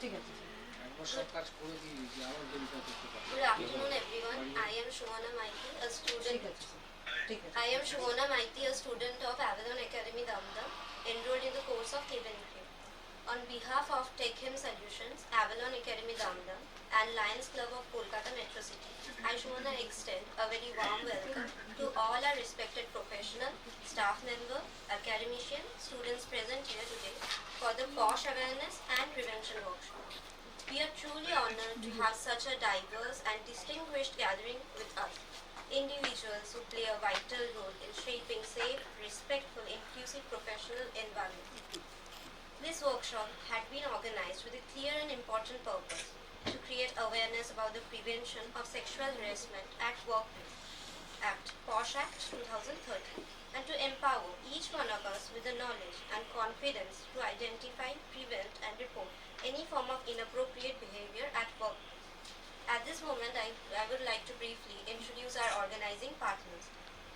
ঠিক আছে। Good afternoon, everyone. I am Shomana Maiti, a student. ঠিক আছে, ঠিক আছে। I am Shomana Maiti, a student of Avalon Academy, Damdam, enrolled in the course of Cabin Crew. On behalf of TechHim Solutions, Avalon Academy, Damdam, and Lions Club of Kolkata Metro City, I want to extend a very warm welcome to all our respected professional, staff member, academician, students present here today for the POSH awareness and prevention workshop. We are truly honored to have such a diverse and distinguished gathering with us. Individuals who play a vital role in shaping safe, respectful, inclusive professional environment. This workshop had been organized with a clear and important purpose to create awareness about the prevention of sexual harassment at workplace, Act, POSH Act 2013, and to empower each one of us with the knowledge and confidence to identify, prevent, and report any form of inappropriate behavior at work. At this moment, I would like to briefly introduce our organizing partners.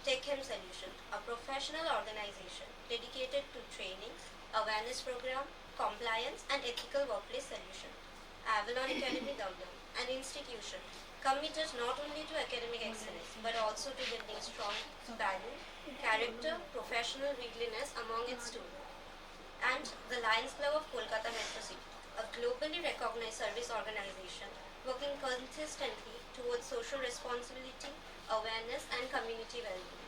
TechHim Solution, a professional organization dedicated to training, awareness program, compliance, and ethical workplace solution. Avalon Academy, Dublin, an institution committed not only to academic excellence but also to building strong value, character, professional readiness among its students. And the Lions Club of Kolkata Metro City, a globally recognized service organization working consistently towards social responsibility, awareness, and community well-being.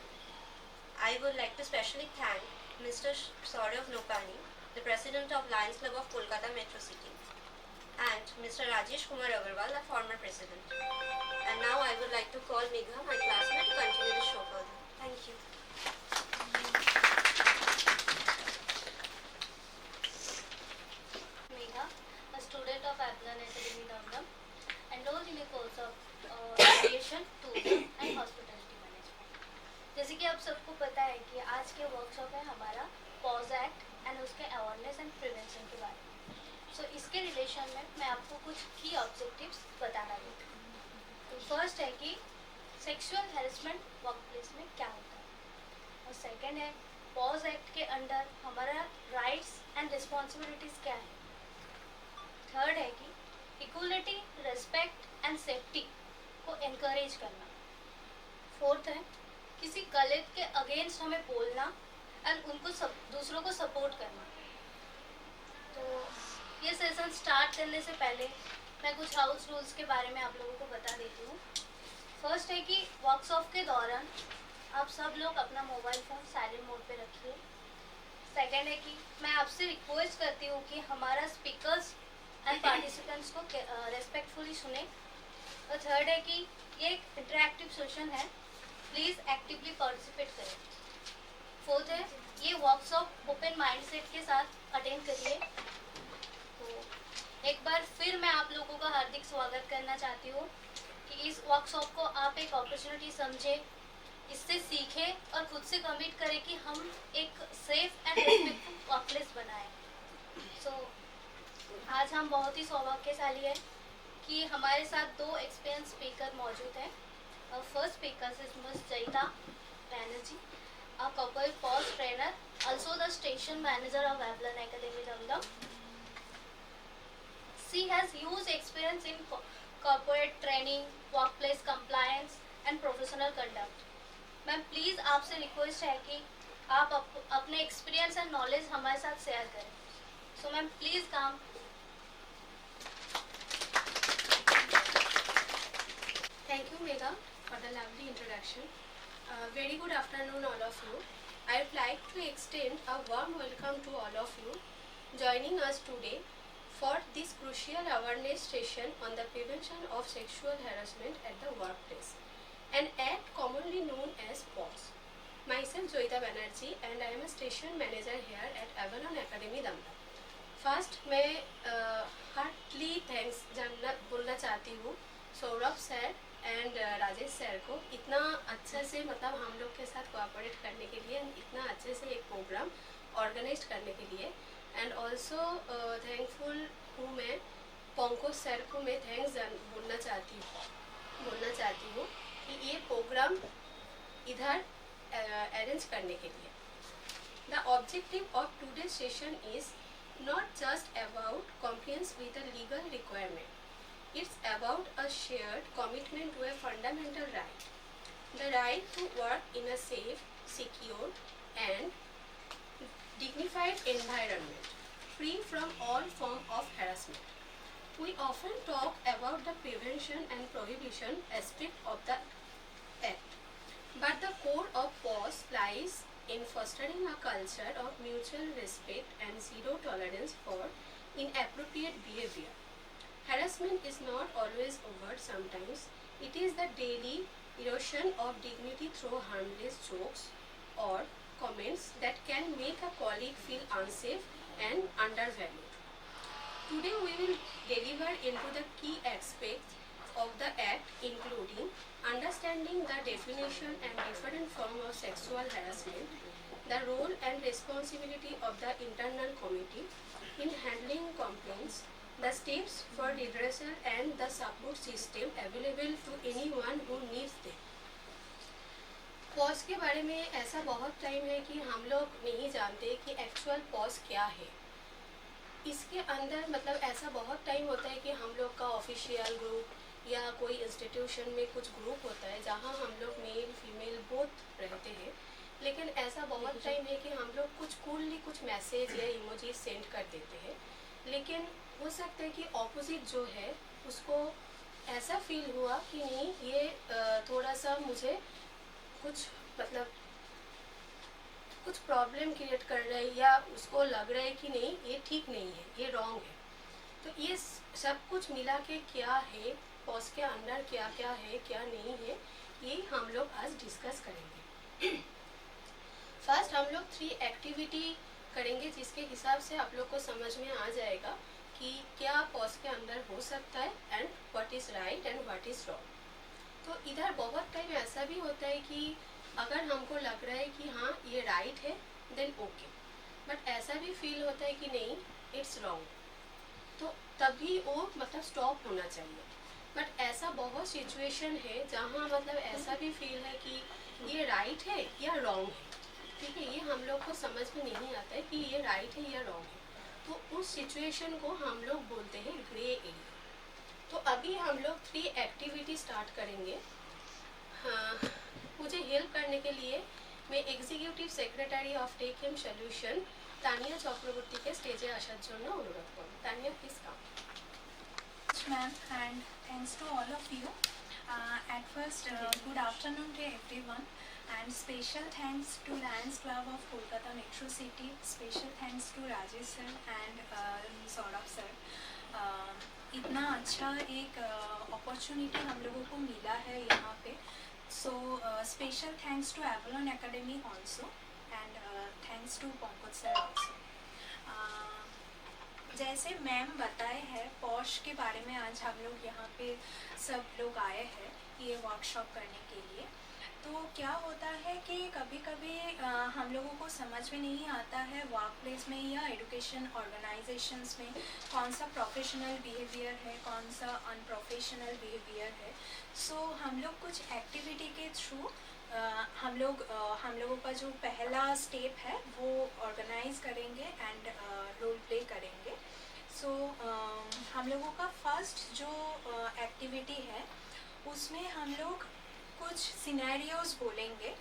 I would like to specially thank Mr. Saurav Nopani, the President of Lions Club of Kolkata Metro City, and Mr. Rajesh Kumar Agarwal, a former President. And now I would like to call Megha, my classmate, to continue the show further. Thank you. Megha, a student of Avalon Academy, Damdam, enrolled in a course of aviation, tourism and hospitality management. जैसे कि आप सबको पता है कि आज के workshop है हमारा पॉज एक्ट एंड उसके अवेयरनेस एंड प्रिवेंशन के बारे में. सो इसके रिलेशन में मैं आपको कुछ की ऑब्जेक्टिव्स बताना चाहती हूँ. तो फर्स्ट है कि सेक्सुअल हैरेसमेंट वर्कप्लेस में क्या होता है, और सेकंड है पॉज एक्ट के अंडर हमारा राइट्स एंड रिस्पॉन्सिबिलिटीज़ क्या है. थर्ड है कि इक्वलिटी, रेस्पेक्ट एंड सेफ्टी को एनकरेज करना. फोर्थ है किसी कलीग के अगेंस्ट हमें बोलना एंड उनको दूसरों को सपोर्ट करना. तो ये सेशन स्टार्ट करने से पहले मैं कुछ हाउस रूल्स के बारे में आप लोगों को बता देती हूँ. फर्स्ट है कि वर्कशॉप के दौरान आप सब लोग अपना मोबाइल फ़ोन साइलेंट मोड पे रखिए. सेकंड है कि मैं आपसे रिक्वेस्ट करती हूँ कि हमारा स्पीकर्स एंड पार्टिसिपेंट्स को रेस्पेक्टफुली सुने. और थर्ड है कि ये एक इंटरेक्टिव सेशन है, प्लीज़ एक्टिवली पार्टिसिपेट करें. फोर्थ है ये वर्कशॉप ओपन माइंडसेट के साथ अटेंड करिए. तो एक बार फिर मैं आप लोगों का हार्दिक स्वागत करना चाहती हूँ कि इस वर्कशॉप को आप एक अपॉर्चुनिटी समझें, इससे सीखें और खुद से कमिट करें कि हम एक सेफ एंड रेस्पेक्टफुल वर्कप्लेस बनाएं. सो आज हम बहुत ही सौभाग्यशाली है कि हमारे साथ दो एक्सपीरियंस स्पीकर मौजूद हैं. First speaker is miss Jayita Banerjee, a couple POS trainer, also the station manager of Avalon Academy, Damdam. She has huge experience in corporate training, workplace compliance and professional conduct. Ma'am please आपसे request है कि आप अपने experience and knowledge हमारे साथ share करें. So ma'am please काम. Thank you, Megha, for the lovely introduction. Very good afternoon, all of you. I would like to extend a warm welcome to all of you joining us today for this crucial awareness session on the prevention of sexual harassment at the workplace, an act commonly known as POS. Myself Joyita Banerjee and I am a station manager here at Avalon Academy, Damdam. First, मैं Hartley thanks बोलना चाहती हूँ Saurabh sir and Rajesh sir को इतना अच्छे से मतलब हम लोग के साथ कोऑपरेट करने के लिए, इतना अच्छे से एक प्रोग्राम ऑर्गेनाइज करने के लिए. एंड ऑल्सो थैंकफुल हूँ मैं पंकज सर को मैं थैंक्स बोलना चाहती हूँ कि ये प्रोग्राम इधर अरेंज करने के लिए. The objective of today session is not just about begins with a legal requirement. It's about a shared commitment to a fundamental right. The right to work in a safe, secure, and dignified environment, free from all form of harassment. We often talk about the prevention and prohibition aspect of the act, but the core of POS lies in fostering a culture of mutual respect and zero tolerance for inappropriate behavior. Harassment is not always overt sometimes. It is the daily erosion of dignity through harmless jokes or comments that can make a colleague feel unsafe and undervalued. Today we will deliver into the key aspects of the Act, including understanding the definition and different forms of sexual harassment, the role and responsibility of the internal committee in handling complaints, the steps for redressal and the support system available to anyone who needs them. Pause के बारे में ऐसा बहुत time है कि हम लोग नहीं जानते कि एक्चुअल पॉज क्या है. इसके अंदर मतलब ऐसा बहुत टाइम होता है कि हम लोग का ऑफिशियल ग्रुप या कोई इंस्टीट्यूशन में कुछ ग्रुप होता है जहाँ हम लोग मेल फीमेल बोथ रहते हैं, लेकिन ऐसा बहुत टाइम है कि हम लोग कुछ कूलली कुछ मैसेज या इमोजी सेंड कर देते हैं, लेकिन हो सकता है कि ऑपोजिट जो है उसको ऐसा फील हुआ कि नहीं ये थोड़ा सा मुझे कुछ मतलब कुछ प्रॉब्लम क्रिएट कर रहा है या उसको लग रहा है कि नहीं ये ठीक नहीं है, ये रॉन्ग है. तो ये सब कुछ मिला के क्या है, पॉज के अंदर क्या क्या है क्या नहीं है, ये हम लोग आज डिस्कस करेंगे. फर्स्ट हम लोग 3 एक्टिविटी करेंगे जिसके हिसाब से आप लोग को समझ में आ जाएगा कि क्या पॉज के अंदर हो सकता है and what is right and what is wrong. तो इधर बहुत टाइम ऐसा भी होता है कि अगर हमको लग रहा है कि हाँ ये राइट है देन ओके, बट ऐसा भी फील होता है कि नहीं इट्स रॉन्ग, तो तभी वो मतलब स्टॉप होना चाहिए. बट ऐसा बहुत सिचुएशन है जहाँ मतलब ऐसा भी फील है कि ये राइट है या रॉन्ग है. ठीक है, ये हम लोग को समझ में नहीं आता है कि ये राइट है या रॉन्ग है. तो उस सिचुएशन को हम लोग बोलते हैं ग्रे एरिया. तो अभी हम लोग 3 एक्टिविटी स्टार्ट करेंगे. हाँ, मुझे हेल्प करने के लिए मैं executive secretary of tech him solution Tania Chakraborty के स्टेजे आसार জন্য অনুরোধ করব. तानिया please come. Ma'am, and thanks to all of you. At first, good afternoon to everyone, and special thanks to Lions Club of Kolkata Metro City. Special thanks to Rajesh sir and Saurabh sir. इतना अच्छा एक opportunity हम लोगों को मिला है यहाँ पे. So special thanks to Avalon academy also and thanks to Pankaj sir also. जैसे मैम बताए हैं पॉश के बारे में आज हम लोग यहाँ पे सब लोग आए हैं ये वर्कशॉप करने के लिए. तो क्या होता है कि कभी कभी हम लोगों को समझ में नहीं आता है वर्क प्लेस में या एजुकेशन ऑर्गेनाइजेशंस में कौन सा प्रोफेशनल बिहेवियर है कौन सा अनप्रोफेशनल बिहेवियर है. सो हम लोग कुछ एक्टिविटी के थ्रू हम लोगों का जो पहला स्टेप है वो ऑर्गेनाइज करेंगे एंड रोल प्ले करेंगे. सो हम लोगों का फर्स्ट जो एक्टिविटी है उसमें हम लोग कुछ सिनेरियोज़ बोलेंगे.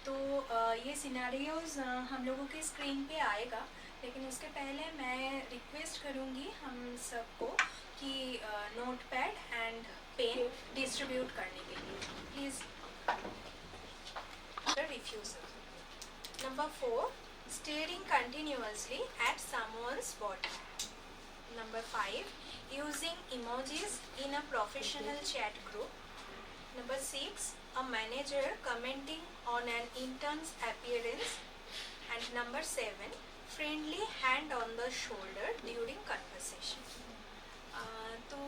तो ये सिनेरियोज़ हम लोगों के स्क्रीन पे आएगा, लेकिन उसके पहले मैं रिक्वेस्ट करूँगी हम सबको कि note pad and pen distribute करने के लिए please. Refusal. Number 4, staring continuously at someone's body. Number 5, using emojis in a professional chat group. Number 6, a manager commenting on an intern's appearance. And number 7, friendly hand on the shoulder during conversation. तो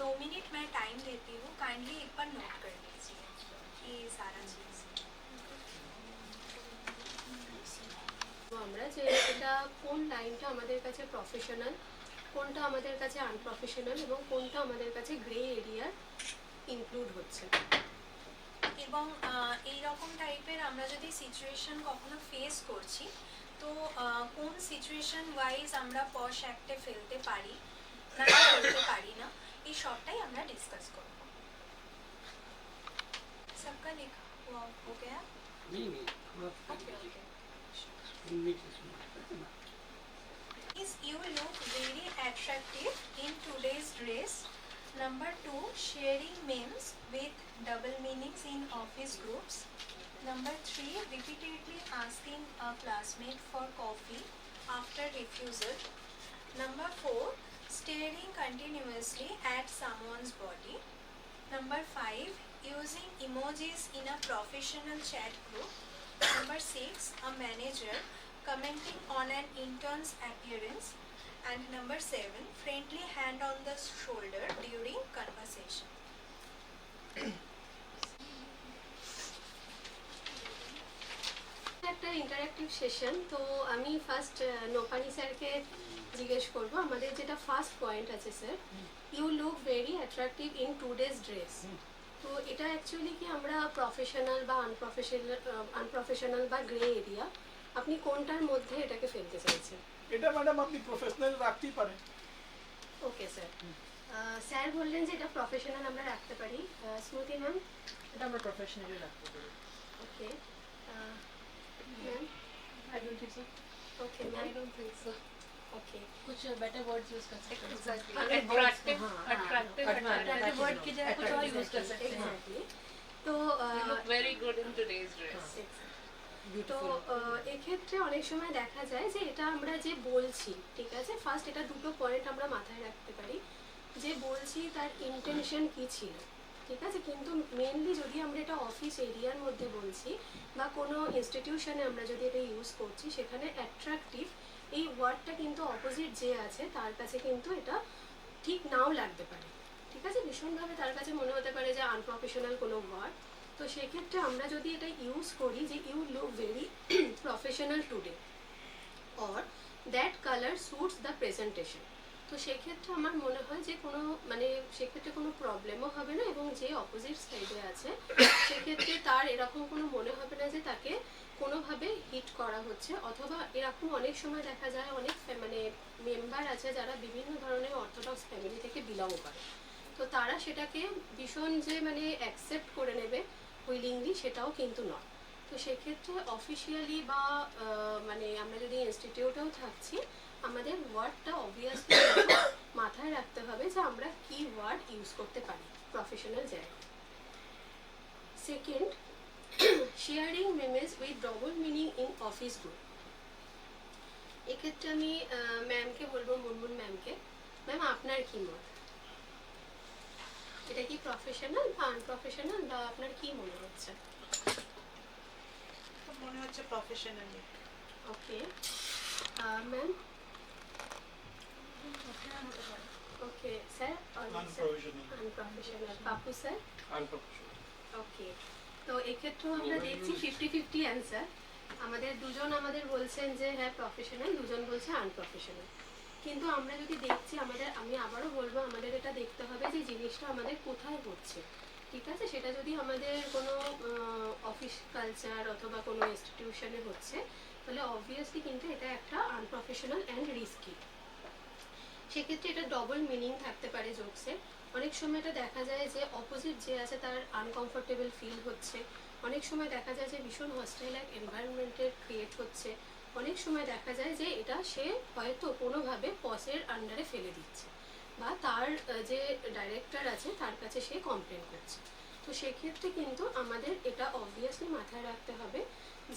2 minute मैं time देती हूँ, kindly एक बार note कर लीजिए ये सारा चीज़. তো আমরা যে এটা কোন লাইনটা আমাদের কাছে প্রফেশনাল, কোনটা আমাদের কাছে আনপ্রফেশনাল এবং কোনটা আমাদের কাছে গ্রে এরিয়ার ইনক্লুড হচ্ছে. এবং এই রকম টাইপের আমরা যদি সিচুয়েশন কখনো ফেস করছি তো কোন সিচুয়েশন ওয়াইজ আমরা পশ অ্যাক্টে ফেলতে পারি আপনারা বলতে পারি না, এই সবটাই আমরা ডিসকাস করব। सबका लिखा हुआ हो गया? नहीं नहीं थोड़ा okay okay. Is you look very attractive in today's dress. Number 2, sharing memes with double meanings in office groups. Number 3, repeatedly asking a classmate for coffee after refusal. Number 4, staring continuously at someone's body. Number 5, using emojis in a professional chat group. Number 6, a manager commenting on an intern's appearance. And number 7, friendly hand on the shoulder during conversation. একটা interactive session. তো আমি first Nopani স্যারকে জিজ্ঞেস করব, আমাদের যেটা first point আছে sir, you look very attractive in today's dress. তো এটা অ্যাকচুয়ালি কি আমরা প্রফেশনাল বা আনপ্রফেশনাল বা গ্রে এরিয়া, আপনি কোনটার মধ্যে এটাকে ফেলতে চাইছেন? এটা ম্যাডাম আপনি প্রফেশনাল রাখতেই পারেন। Okay sir. স্যার বললেন যে এটা প্রফেশনাল আমরা রাখতে পারি। স্মৃতি ম্যাম? এটা আমরা প্রফেশনালি রাখতে পারি। Okay ma'am? I don't think so. Okay I ma'am? don't think so. Okay कुछ better words use कर सकते हैं। Exactly. Attractive, Attractive word की जगह कुछ और use कर सकते हैं। एग्जैक्टली। तो You look very good in today's dress. তো এক্ষেত্রে অনেক সময় দেখা যায় যে এটা আমরা যে বলছি, ঠিক আছে, ফার্স্ট এটা দুটো পয়েন্ট আমরা মাথায় রাখতে পারি, যে বলছি তার ইন্টেনশন কি ছিল, ঠিক আছে। কিন্তু মেনলি যদি আমরা এটা অফিস এরিয়ার মধ্যে বলছি বা কোনো ইনস্টিটিউশনে আমরা যদি এটা ইউজ করছি, সেখানে অ্যাট্রাকটিভ এই ওয়ার্ডটা কিন্তু অপোজিট যে আছে তার কাছে কিন্তু এটা ঠিক নাও লাগতে পারে, ঠিক আছে। ভীষণভাবে তার কাছে মনে হতে পারে যে আনপ্রফেশনাল কোনো ওয়ার্ড। তো সেক্ষেত্রে আমরা যদি এটা ইউজ করি যে you look very professional today or that colour suits the presentation, তো সেক্ষেত্রে আমার মনে হয় যে কোনো মানে সেক্ষেত্রে কোনো প্রবলেমও হবে না, এবং যে অপোজিট সাইডে আছে সেক্ষেত্রে তার এরকম কোনো মনে হবে না যে তাকে কোনোভাবে হিট করা হচ্ছে। অথবা এরকম অনেক সময় দেখা যায় অনেক মানে মেম্বার আছে যারা বিভিন্ন ধরনের অর্থোডক্স ফ্যামিলি থেকে বিলং করে, তো তারা সেটাকে ভীষণ যে মানে অ্যাকসেপ্ট করে নেবে উইলিংলি, সেটাও কিন্তু নয়। তো সেক্ষেত্রে অফিসিয়ালি বা মানে আমরা যদি ইনস্টিটিউটেও থাকছি, আমাদের ওয়ার্ডটা অবভিয়াসলি মাথায় রাখতে হবে যে আমরা কি ওয়ার্ড ইউজ করতে পারি প্রফেশনাল জায়গায়। Second, sharing memes with double meaning in office group. এক্ষেত্রে আমি ম্যামকে বলবো, মুনমুন ম্যামকে। ম্যাম, আপনার কি মত? এটা কি প্রফেশনাল বা আনপ্রফেশনাল, বা আপনার কি মনে হচ্ছে? মনে হচ্ছে professionally. Okay ma'am? Okay sir? Unprofessional. Papu sir? Unprofessional. Okay, তো এক্ষেত্রেও আমরা দেখছি 50-50 অ্যান্সার। আমাদের দুজন আমাদের বলছেন যে হ্যাঁ প্রফেশনাল, দুজন বলছে আনপ্রফেশনাল। কিন্তু আমরা যদি দেখছি আমি আবারও বলবো, আমাদের এটা দেখতে হবে যে জিনিসটা আমাদের কোথায় হচ্ছে, ঠিক আছে। সেটা যদি আমাদের কোনো অফিস কালচার অথবা কোনো ইনস্টিটিউশনে হচ্ছে, তাহলে অবভিয়াসলি কিন্তু এটা একটা আনপ্রফেশনাল অ্যান্ড রিস্কি। সেক্ষেত্রে এটা ডবল মিনিং থাকতে পারে জোকসে। অনেক সময় এটা দেখা যায় যে অপোজিট যে আছে তার আনকমফোর্টেবল ফিল হচ্ছে, অনেক সময় দেখা যায় যে ভীষণ হস্টাইল এক এনভায়রনমেন্টের ক্রিয়েট হচ্ছে, অনেক সময় দেখা যায় যে এটা সে হয়তো কোনোভাবে বসের আন্ডারে ফেলে দিচ্ছে বা তার যে ডাইরেক্টর আছে তার কাছে সে কমপ্লেন করছে। তো সেক্ষেত্রে কিন্তু আমাদের এটা অবভিয়াসলি মাথায় রাখতে হবে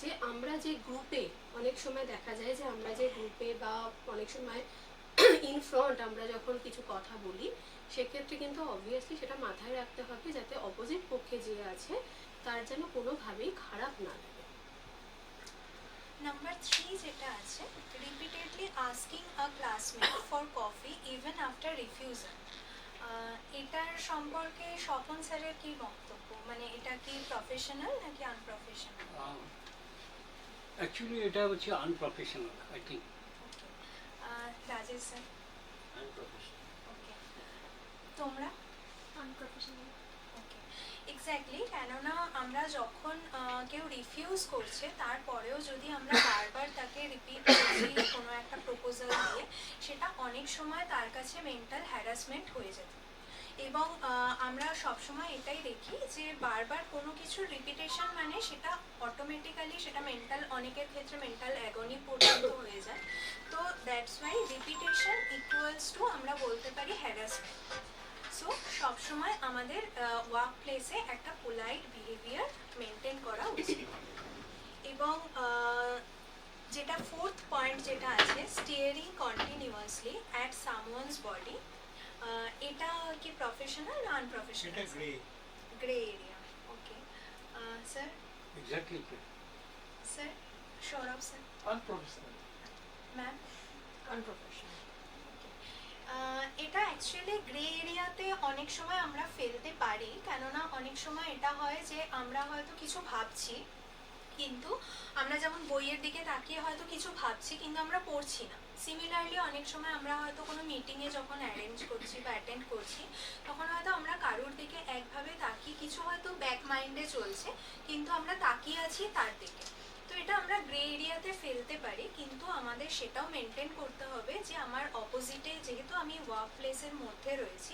যে আমরা যে গ্রুপে, অনেক সময় দেখা যায় যে আমরা যে গ্রুপে বা অনেক সময় ইন ফ্রন্ট আমরা যখন কিছু কথা বলি, সেক্ষেত্রে কিন্তু অবভিয়াসলি সেটা মাথায় রাখতে হবে যাতে অপোজিট পক্ষে যে আছে তার যেন কোনোভাবেই খারাপ না লাগে। নাম্বার 3 যেটা আছে, repeatedly asking a classmate for coffee even after refusal, এটার সম্পর্কে স্বপন স্যারের কি বক্তব্য? মানে এটা কি প্রফেশনাল নাকি আনপ্রফেশনাল? অ্যাকচুয়ালি এটা হচ্ছে unprofessional I think. Okay, Rajesh sir? Unprofessional. Okay, তোমরা? Unprofessional. ওকে, এক্স্যাক্টলি, কেননা আমরা যখন কেউ রিফিউজ করছে তারপরেও যদি আমরা বারবার তাকে রিপিট করছি কোনো একটা প্রপোজাল দিয়ে, সেটা অনেক সময় তার কাছে মেন্টাল হ্যারাসমেন্ট হয়ে যেতে পারে। এবং আমরা সবসময় এটাই দেখি যে বারবার কোনো কিছুর রিপিটেশন মানে সেটা অটোমেটিক্যালি সেটা মেন্টাল, অনেকের ক্ষেত্রে মেন্টাল অ্যাগনি পর্যন্ত হয়ে যায়। তো that's why repetition equals to আমরা বলতে পারি হ্যারাসমেন্ট। সো সবসময় আমাদের ওয়ার্ক প্লেসে একটা পোলাইট বিহেভিয়ার মেনটেন করা উচিত। এবং যেটা ফোর্থ পয়েন্ট যেটা আছে, staring continuously at someone's body, এটা কি প্রফেশনাল না আনপ্রফেশনাল? এটা grey. Grey area, okay. Sir, Exactly. Sir, Saurav sir, unprofessional. Ma'am. Unprofessional. এটা অ্যাকচুয়ালি গ্রে এরিয়াতে অনেক সময় আমরা ফেলতে পারি, কেননা অনেক সময় এটা হয় যে আমরা হয়তো কিছু ভাবছি, কিন্তু আমরা যেমন বইয়ের দিকে তাকিয়ে হয়তো কিছু ভাবছি কিন্তু আমরা পড়ছি না। সিমিলারলি অনেক সময় আমরা হয়তো কোনো মিটিংয়ে যখন অ্যারেঞ্জ করছি বা অ্যাটেন্ড করছি, তখন হয়তো আমরা কারোর দিকে একভাবে তাকিয়ে কিছু হয়তো ব্যাক মাইন্ডে চলছে, কিন্তু আমরা তাকিয়ে আছি তার দিকে। তো এটা আমরা গ্রে এরিয়াতে ফেলতে পারি, কিন্তু আমাদের সেটাও মেনটেন করতে হবে যে আমার অপোজিটে, যেহেতু আমি ওয়ার্ক প্লেসের মধ্যে রয়েছি,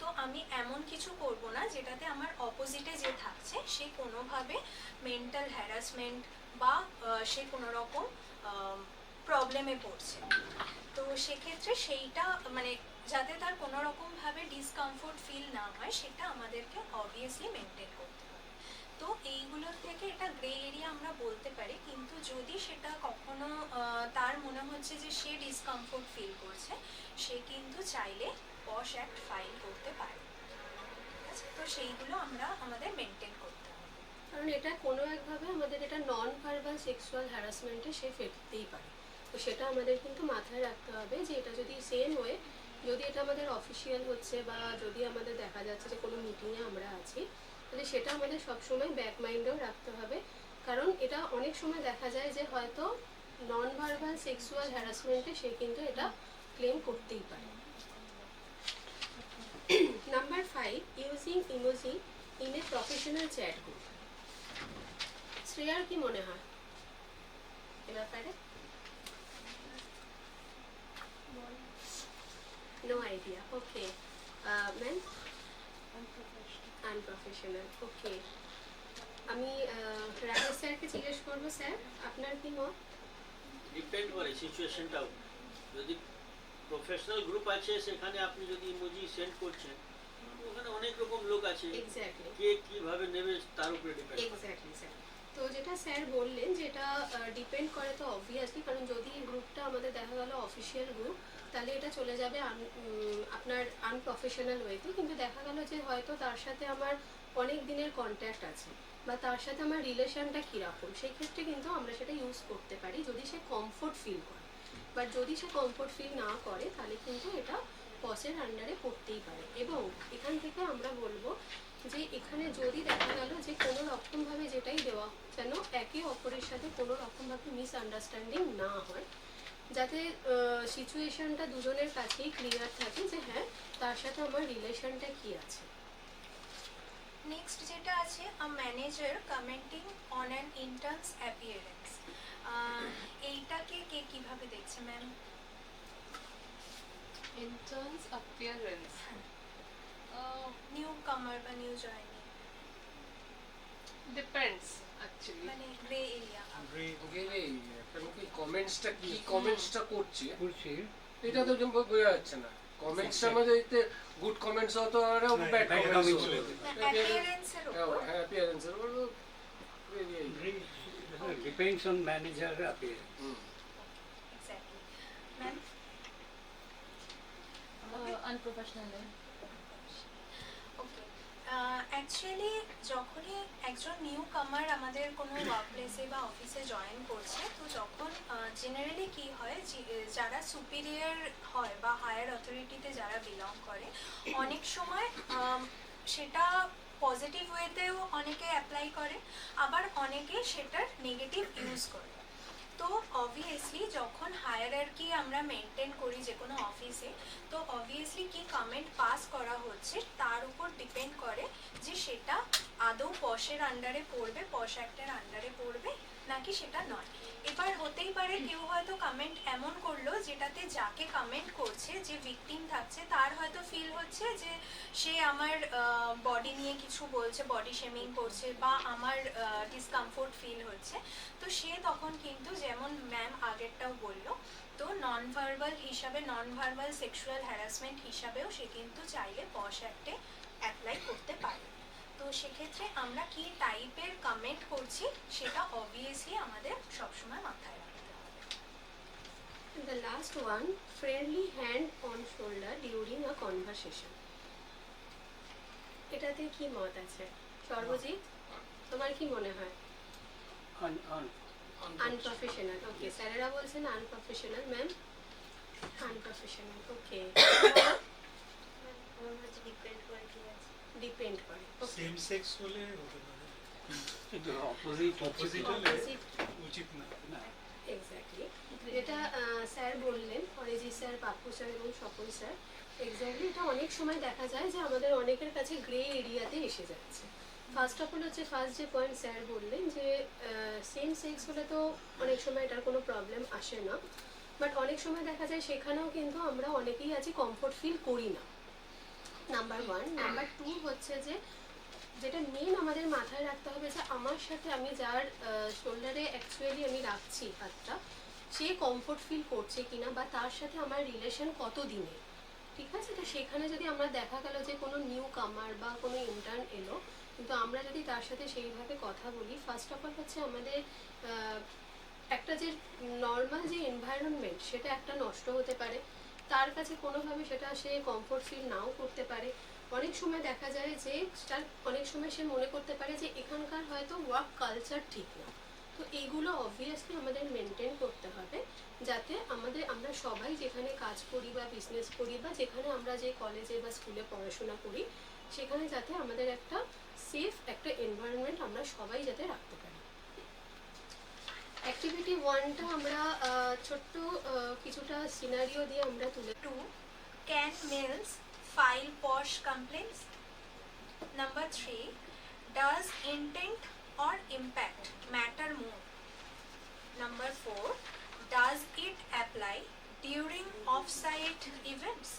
তো আমি এমন কিছু করব না যেটাতে আমার অপোজিটে যে থাকছে সে কোনোভাবে মেন্টাল হ্যারাসমেন্ট বা সে কোনো রকম প্রবলেমে পড়ছে। তো সেক্ষেত্রে সেইটা মানে যাতে তার কোনো রকমভাবে ডিসকমফোর্ট ফিল না হয়, সেটা আমাদেরকে অবভিয়াসলি মেনটেন করতে হবে। তো এইগুলোর থেকে এটা গ্রে এরিয়া আমরা বলতে পারি, কিন্তু যদি সেটা কখনো তার মনে হচ্ছে যে সে ডিসকমফোর্ট ফিল করছে, সে কিন্তু চাইলে পশ অ্যাক্ট ফাইল করতে পারে। ঠিক আছে, তো সেইগুলো আমরা আমাদের মেনটেন করতে হবে। কারণ এটা কোনো একভাবে আমাদের এটা নন ভার্বাল সেক্সুয়াল হ্যারাসমেন্টে সে ফেলতেই পারে। তো সেটা আমাদের কিন্তু মাথায় রাখতে হবে যে এটা যদি সেম ওয়ে, যদি এটা আমাদের অফিসিয়াল হচ্ছে বা যদি আমাদের দেখা যাচ্ছে যে কোনো মিটিংয়ে আমরা আছি, তাহলে সেটা আমাদের সবসময় ব্যাক মাইন্ডেও রাখতে হবে। কারণ এটা অনেক সময় দেখা যায় যে হয়তো নন ভার্বাল সেক্সুয়াল হ্যারাসমেন্টে সে কিন্তু এটা ক্লেম করতেই পারে। Number 5, using emoji in a professional chat group. শ্রেয়ার কি মনে হয় এ ব্যাপারে? No idea, okay. Ma'am? Unprofessional, okay. আমি রাকেশ স্যারকে জিজ্ঞেস করবো, স্যার আপনার কি মত? ডিপেন্ড করে সিচুয়েশনটাও। যদি প্রফেশনাল গ্রুপ আছে সেখানে আপনি যদি ইমোজি সেন্ড করছেন, ওখানে অনেক রকম লোক আছে, এক্স্যাক্টলি কে কিভাবে নেবে তার উপরে ডিপেন্ড করে। Exactly sir. তো যেটা স্যার বললেন যেটা ডিপেন্ড করে তো অবভিয়াসলি, কারণ যদি গ্রুপটা আমাদের দেখা গেল অফিসিয়াল গ্রুপ, তাহলে এটা চলে যাবে আপনার আনপ্রফেশনাল ওয়েতে। কিন্তু দেখা গেল যে হয়তো তার সাথে আমার অনেক দিনের কন্ট্যাক্ট আছে বা তার সাথে আমার রিলেশনটা কীরকম, সেই ক্ষেত্রে কিন্তু আমরা সেটা ইউজ করতে পারি যদি সে কমফোর্ট ফিল করে। বাট যদি সে কমফোর্ট ফিল না করে তাহলে কিন্তু এটা পসের আন্ডারে পড়তেই পারে। এবং এখান থেকে আমরা বলবো যে এখানে যদি দেখা গেল যে কোনো রকমভাবে যেটাই দেওয়া যেন একে অপরের সাথে কোনো রকমভাবে মিসআন্ডারস্ট্যান্ডিং না হয়, যাতে সিচুয়েশনটা দুজনের কাছেই ক্লিয়ার থাকে যে হ্যাঁ তার সাথে আমার রিলেশনটা কী আছে। নেক্সট যেটা আছে, আ manager commenting on an interns appearance, এইটাকে কে কিভাবে দেখছে ম্যাম? Intern's appearance. নিউ কামার বা নিউ জয়নিং, Depends actually. মানে গ্রে এরিয়া। গেলে কারণ কি কমেন্টসটা কি কমেন্টসটা করছে করছি এটা তো বোঝা যাচ্ছে না। কমেন্টসটার মধ্যে গুড কমেন্টস হতো আর ব্যাড Bad কমেন্টস comments হতো। অ্যাপিয়ারেন্সের উপর। হ্যাঁ অ্যাপিয়ারেন্সের উপর depends on manager appearance. Exactly. Ma'am? Unprofessional. Okay, actually যখনই একজন নিউ কামার আমাদের কোনো ওয়ার্ক প্লেসে বা অফিসে জয়েন করছে, তো যখন জেনারেলি কি হয়, যারা সুপিরিয়র হয় বা হায়ার অথরিটিতে যারা বিলং করে, অনেক সময় সেটা পজিটিভ ওয়েতেও অনেকে অ্যাপ্লাই করে, আবার অনেকে সেটার নেগেটিভ ইউজ করে। তো অবভিয়াসলি যখন হায়ারার্কি আমরা মেনটেন করি যে কোনো অফিসে, তো অবভিয়াসলি কি কমেন্ট পাস করা হচ্ছে তার উপর ডিপেন্ড করে যে সেটা আদৌ পশের আন্ডারে পড়বে, পশ অ্যাক্টের আন্ডারে পড়বে নাকি সেটা নয়। এবার হতেই পারে কেউ হয়তো কমেন্ট এমন করলো যেটাতে যাকে কমেন্ট করছে, যে ভিকটিম থাকছে, তার হয়তো ফিল হচ্ছে যে সে আমার বডি নিয়ে কিছু বলছে, বডি শেমিং করছে বা আমার ডিসকমফোর্ট ফিল হচ্ছে। তো সে তখন কিন্তু যেমন ম্যাম আগেরটাও বললো, তো নন ভার্বাল হিসাবে, নন ভার্বাল সেক্সুয়াল হ্যারাসমেন্ট হিসাবেও সে কিন্তু চাইলে পশ অ্যাক্টে অ্যাপ্লাই করতে পারে। তো সেক্ষেত্রে আমরা কি টাইপের কমেন্ট করছি সেটা অবভিয়াসলি আমাদের সবসময় মাথায় রাখতে হবে। The last one, friendly hand on shoulder during a conversation. এটাতে কি মত আছে সর্বজিৎ, তোমার কি মনে হয়? আনপ্রফেশনাল। ওকে, স্যারেরা বলছেন আনপ্রফেশনাল, ম্যাম আনপ্রফেশনাল। ওকে, আমার হচ্ছে ডিপেন্ড করে কি আছে। ডিপেন্ড করে। সেম সেক্স হলে হতে পারে, কিন্তু অপোজিট হলে উচিত না। এক্স্যাক্টলি যেটা স্যার বললেন, অরিজিৎ স্যার, পাপ্পু স্যার এবং স্বপন স্যার, এক্স্যাক্টলি এটা অনেক সময় দেখা যায় যে আমাদের অনেকের কাছে গ্রে এরিয়াতে এসে যাচ্ছে। ফার্স্ট অফ অল হচ্ছে, ফার্স্ট যে পয়েন্ট স্যার বললেন যে সেম সেক্স হলে তো অনেক সময় এটার কোনো প্রবলেম আসে না, বাট অনেক সময় দেখা যায় সেখানেও কিন্তু আমরা অনেকেই আছি কমফোর্ট ফিল করি না, নাম্বার ওয়ান। নাম্বার টু হচ্ছে যে যেটা মেন আমাদের মাথায় রাখতে হবে যে আমার সাথে আমি যার শোল্ডারে অ্যাকচুয়ালি আমি রাখছি হাতটা, সে কমফোর্ট ফিল করছে কিনা বা তার সাথে আমার রিলেশন কত দিনে, ঠিক আছে? তো সেখানে যদি আমরা দেখা গেল যে কোনো নিউ কামার বা কোনো ইন্টার্ন এলো, কিন্তু আমরা যদি তার সাথে সেইভাবে কথা বলি, ফার্স্ট অফ অল হচ্ছে আমাদের একটা যে নর্মাল যে এনভায়রনমেন্ট সেটা একটা নষ্ট হতে পারে, তার কাছে কোনোভাবে সেটা সে কমফোর্ট ফিল নাও করতে পারে। অনেক সময় দেখা যায় যে তার অনেক সময় সে মনে করতে পারে যে এখানকার হয়তো ওয়ার্ক কালচার ঠিক না। তো এইগুলো অবভিয়াসলি আমাদের মেনটেন করতে হবে, যাতে আমরা সবাই যেখানে কাজ করি বা বিজনেস করি বা যেখানে আমরা যে কলেজে বা স্কুলে পড়াশোনা করি, সেখানে যাতে আমাদের একটা সেফ একটা এনভায়রনমেন্ট আমরা সবাই যাতে রাখতে পারি। অ্যাক্টিভিটি ওয়ানটা আমরা ছোট্ট কিছুটা সিনারিও দিয়ে আমরা তুলে। 2. Can males file posh complaints? Number 3. Does intent or impact matter more? Number 4. Does it apply during off-site events?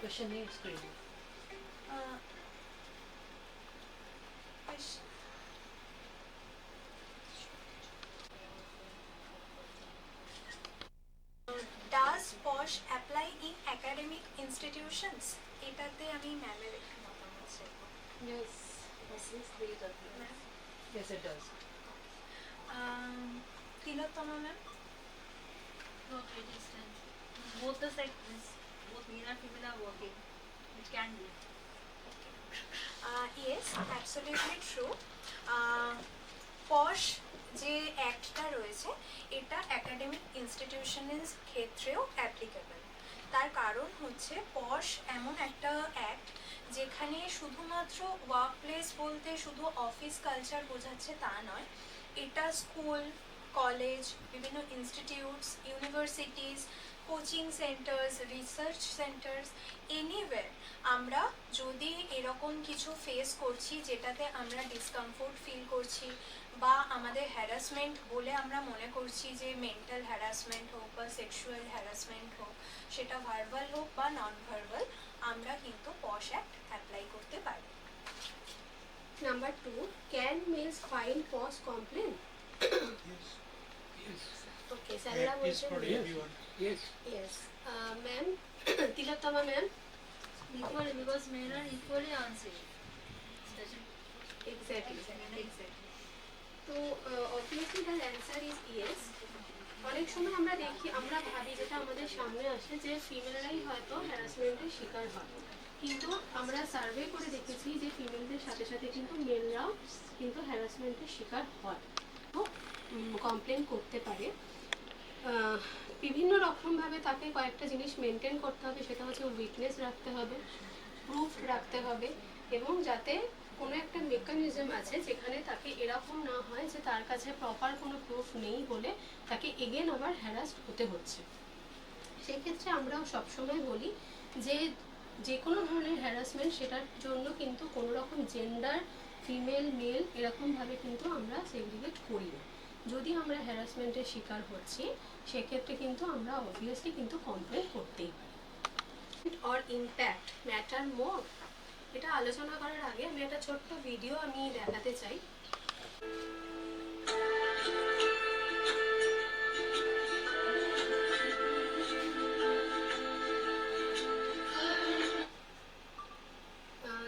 Question is crazy. Question. Does POSH apply in academic institutions? এটাতে আমি ম্যামের একটু মতামত চাইবো। Yes, please apply. Yes, it does. Tilottama ma'am? No, it is both the sexes, both male and female are working, which can be. Yes, absolutely true. পশ যে অ্যাক্টটা রয়েছে এটা academic ইনস্টিটিউশনের ক্ষেত্রেও অ্যাপ্লিকেবল। তার কারণ হচ্ছে পশ এমন একটা অ্যাক্ট যেখানে শুধুমাত্র ওয়ার্ক প্লেস বলতে শুধু অফিস কালচার বোঝাচ্ছে তা নয়, এটা স্কুল, কলেজ, বিভিন্ন institutes, universities, coaching centres, research centres, anywhere আমরা যদি এরকম কিছু ফেস করছি যেটাতে আমরা ডিসকমফোর্ট ফিল করছি বা আমাদের হ্যারাসমেন্ট বলে আমরা মনে করছি, যে মেন্টাল হ্যারাসমেন্ট হোক বা সেক্সুয়াল হ্যারাসমেন্ট হোক, সেটা ভার্বাল হোক বা নন ভার্বাল, আমরা কিন্তু পশ অ্যাক্ট অ্যাপ্লাই করতে পারি। Number 2, can males file POSH complain? Okay, স্যারেরা বলছেন Yes. Yes. Ma'am, Tilottama ma'am? Equally, because men are equally unsafe. Exactly. তো obviously the answer is yes. অনেক সময় আমরা দেখি, আমরা ভাবি, যেটা আমাদের সামনে আসে, যে ফিমেলরাই হয়তো হ্যারাসমেন্টের শিকার হয়, কিন্তু আমরা সার্ভে করে দেখেছি যে ফিমেলদের সাথে সাথে কিন্তু মেলরাও কিন্তু হ্যারাসমেন্টের শিকার হয়, তো কমপ্লেন করতে পারে। বিভিন্ন রকমভাবে তাকে কয়েকটা জিনিস মেনটেন করতে হবে, সেটা হচ্ছে উইটনেস রাখতে হবে, প্রুফ রাখতে হবে, এবং যাতে কোনো একটা মেকানিজম আছে যেখানে তাকে এরকম না হয় যে তার কাছে প্রপার কোনো প্রুফ নেই বলে তাকে এগেন আবার হ্যারাসড হতে হচ্ছে। সেক্ষেত্রে আমরাও সবসময় বলি যে যে কোনো ধরনের হ্যারাসমেন্ট সেটার জন্য কিন্তু কোনো রকম জেন্ডার ফিমেল মেল এরকমভাবে কিন্তু আমরা সেগ্রিগেট করি না। যদি আমরা হ্যারাসমেন্টের শিকার হচ্ছি সেক্ষেত্রে কিন্তু আমরা অবভিয়াসলি কিন্তু কমপ্লেন করতেই পারি। অর ইম্প্যাক্ট ম্যাটার মোর, এটা আলোচনা করার আগে আমি একটা ছোট্ট ভিডিও আমি দেখাতে চাই।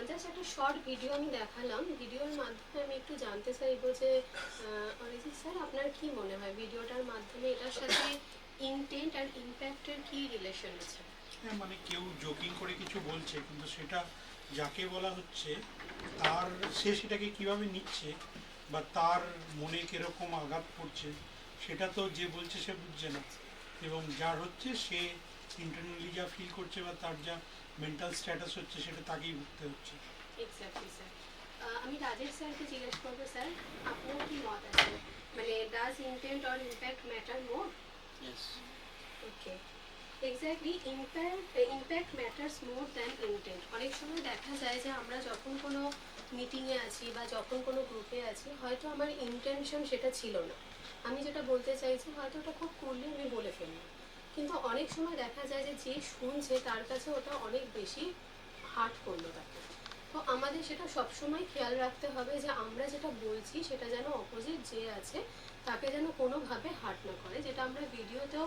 জাস্ট একটা শর্ট ভিডিও আমি দেখালাম। ভিডিওর মাধ্যমে আমি একটু জানতে চাইবো যে অরিজিৎ স্যার আপনার কি মনে হয় ভিডিওটার মাধ্যমে এটার সাথে ইনটেন্ট আর ইম্প্যাক্টের কি রিলেশন আছে? হ্যাঁ, মানে কেউ জোকিং করে কিছু বলছে, কিন্তু সেটা যাকে বলা হচ্ছে তার সে সেটাকে কিভাবে নিচ্ছে বা তার মনে কিরকম আঘাত পড়ছে সেটা তো যে বলছে সে বুঝছে না, এবং যার হচ্ছে সে ইন্টারনালি যা ফিল করছে বা তার যা মেন্টাল স্ট্যাটাস হচ্ছে সেটা তাকেই ভুগতে হচ্ছে। Exactly sir. আমি রাজেশ স্যারকে জিজ্ঞেস করবো, স্যার আপনার কি মত আছে, মানে does intent or impact matter more? Yes. Okay, exactly impact matters more than intent. অনেক সময় দেখা যায় যে আমরা যখন কোনো মিটিংয়ে আছি বা যখন কোনো গ্রুপে আছি, হয়তো আমার ইন্টেনশন সেটা ছিল না, আমি যেটা বলতে চাইছি হয়তো ওটা খুব কুললি আমি বলে ফেললাম, কিন্তু অনেক সময় দেখা যায় যে যে শুনছে তার কাছে ওটা অনেক বেশি হার্ট করলো তাকে। তো আমাদের সেটা সবসময় খেয়াল রাখতে হবে যে আমরা যেটা বলছি সেটা যেন অপোজিট যে আছে তাকে যেন কোনোভাবে হার্ট না করে। যেটা আমরা ভিডিওতেও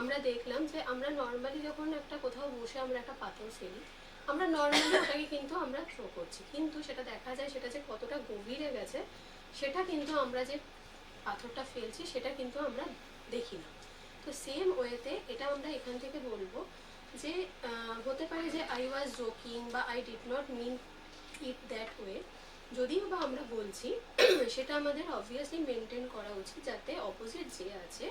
আমরা দেখলাম যে আমরা নর্মালি যখন একটা কোথাও বসে আমরা একটা পাথর ফেলি, আমরা নর্মালি ওটাকে কিন্তু আমরা থ্রো করছি, কিন্তু সেটা দেখা যায় সেটা যে কতটা গভীরে গেছে সেটা কিন্তু আমরা যে পাথরটা ফেলছি সেটা কিন্তু আমরা দেখি না। তো সেম ওয়েতে এটা আমরা এখান থেকে বলবো যে হতে পারে যে আই ওয়াজ জোকিং বা I did not mean it that way, যদিও বা আমরা বলছি সেটা আমাদের অবভিয়াসলি মেনটেন করা উচিত যাতে অপোজিট যে আছে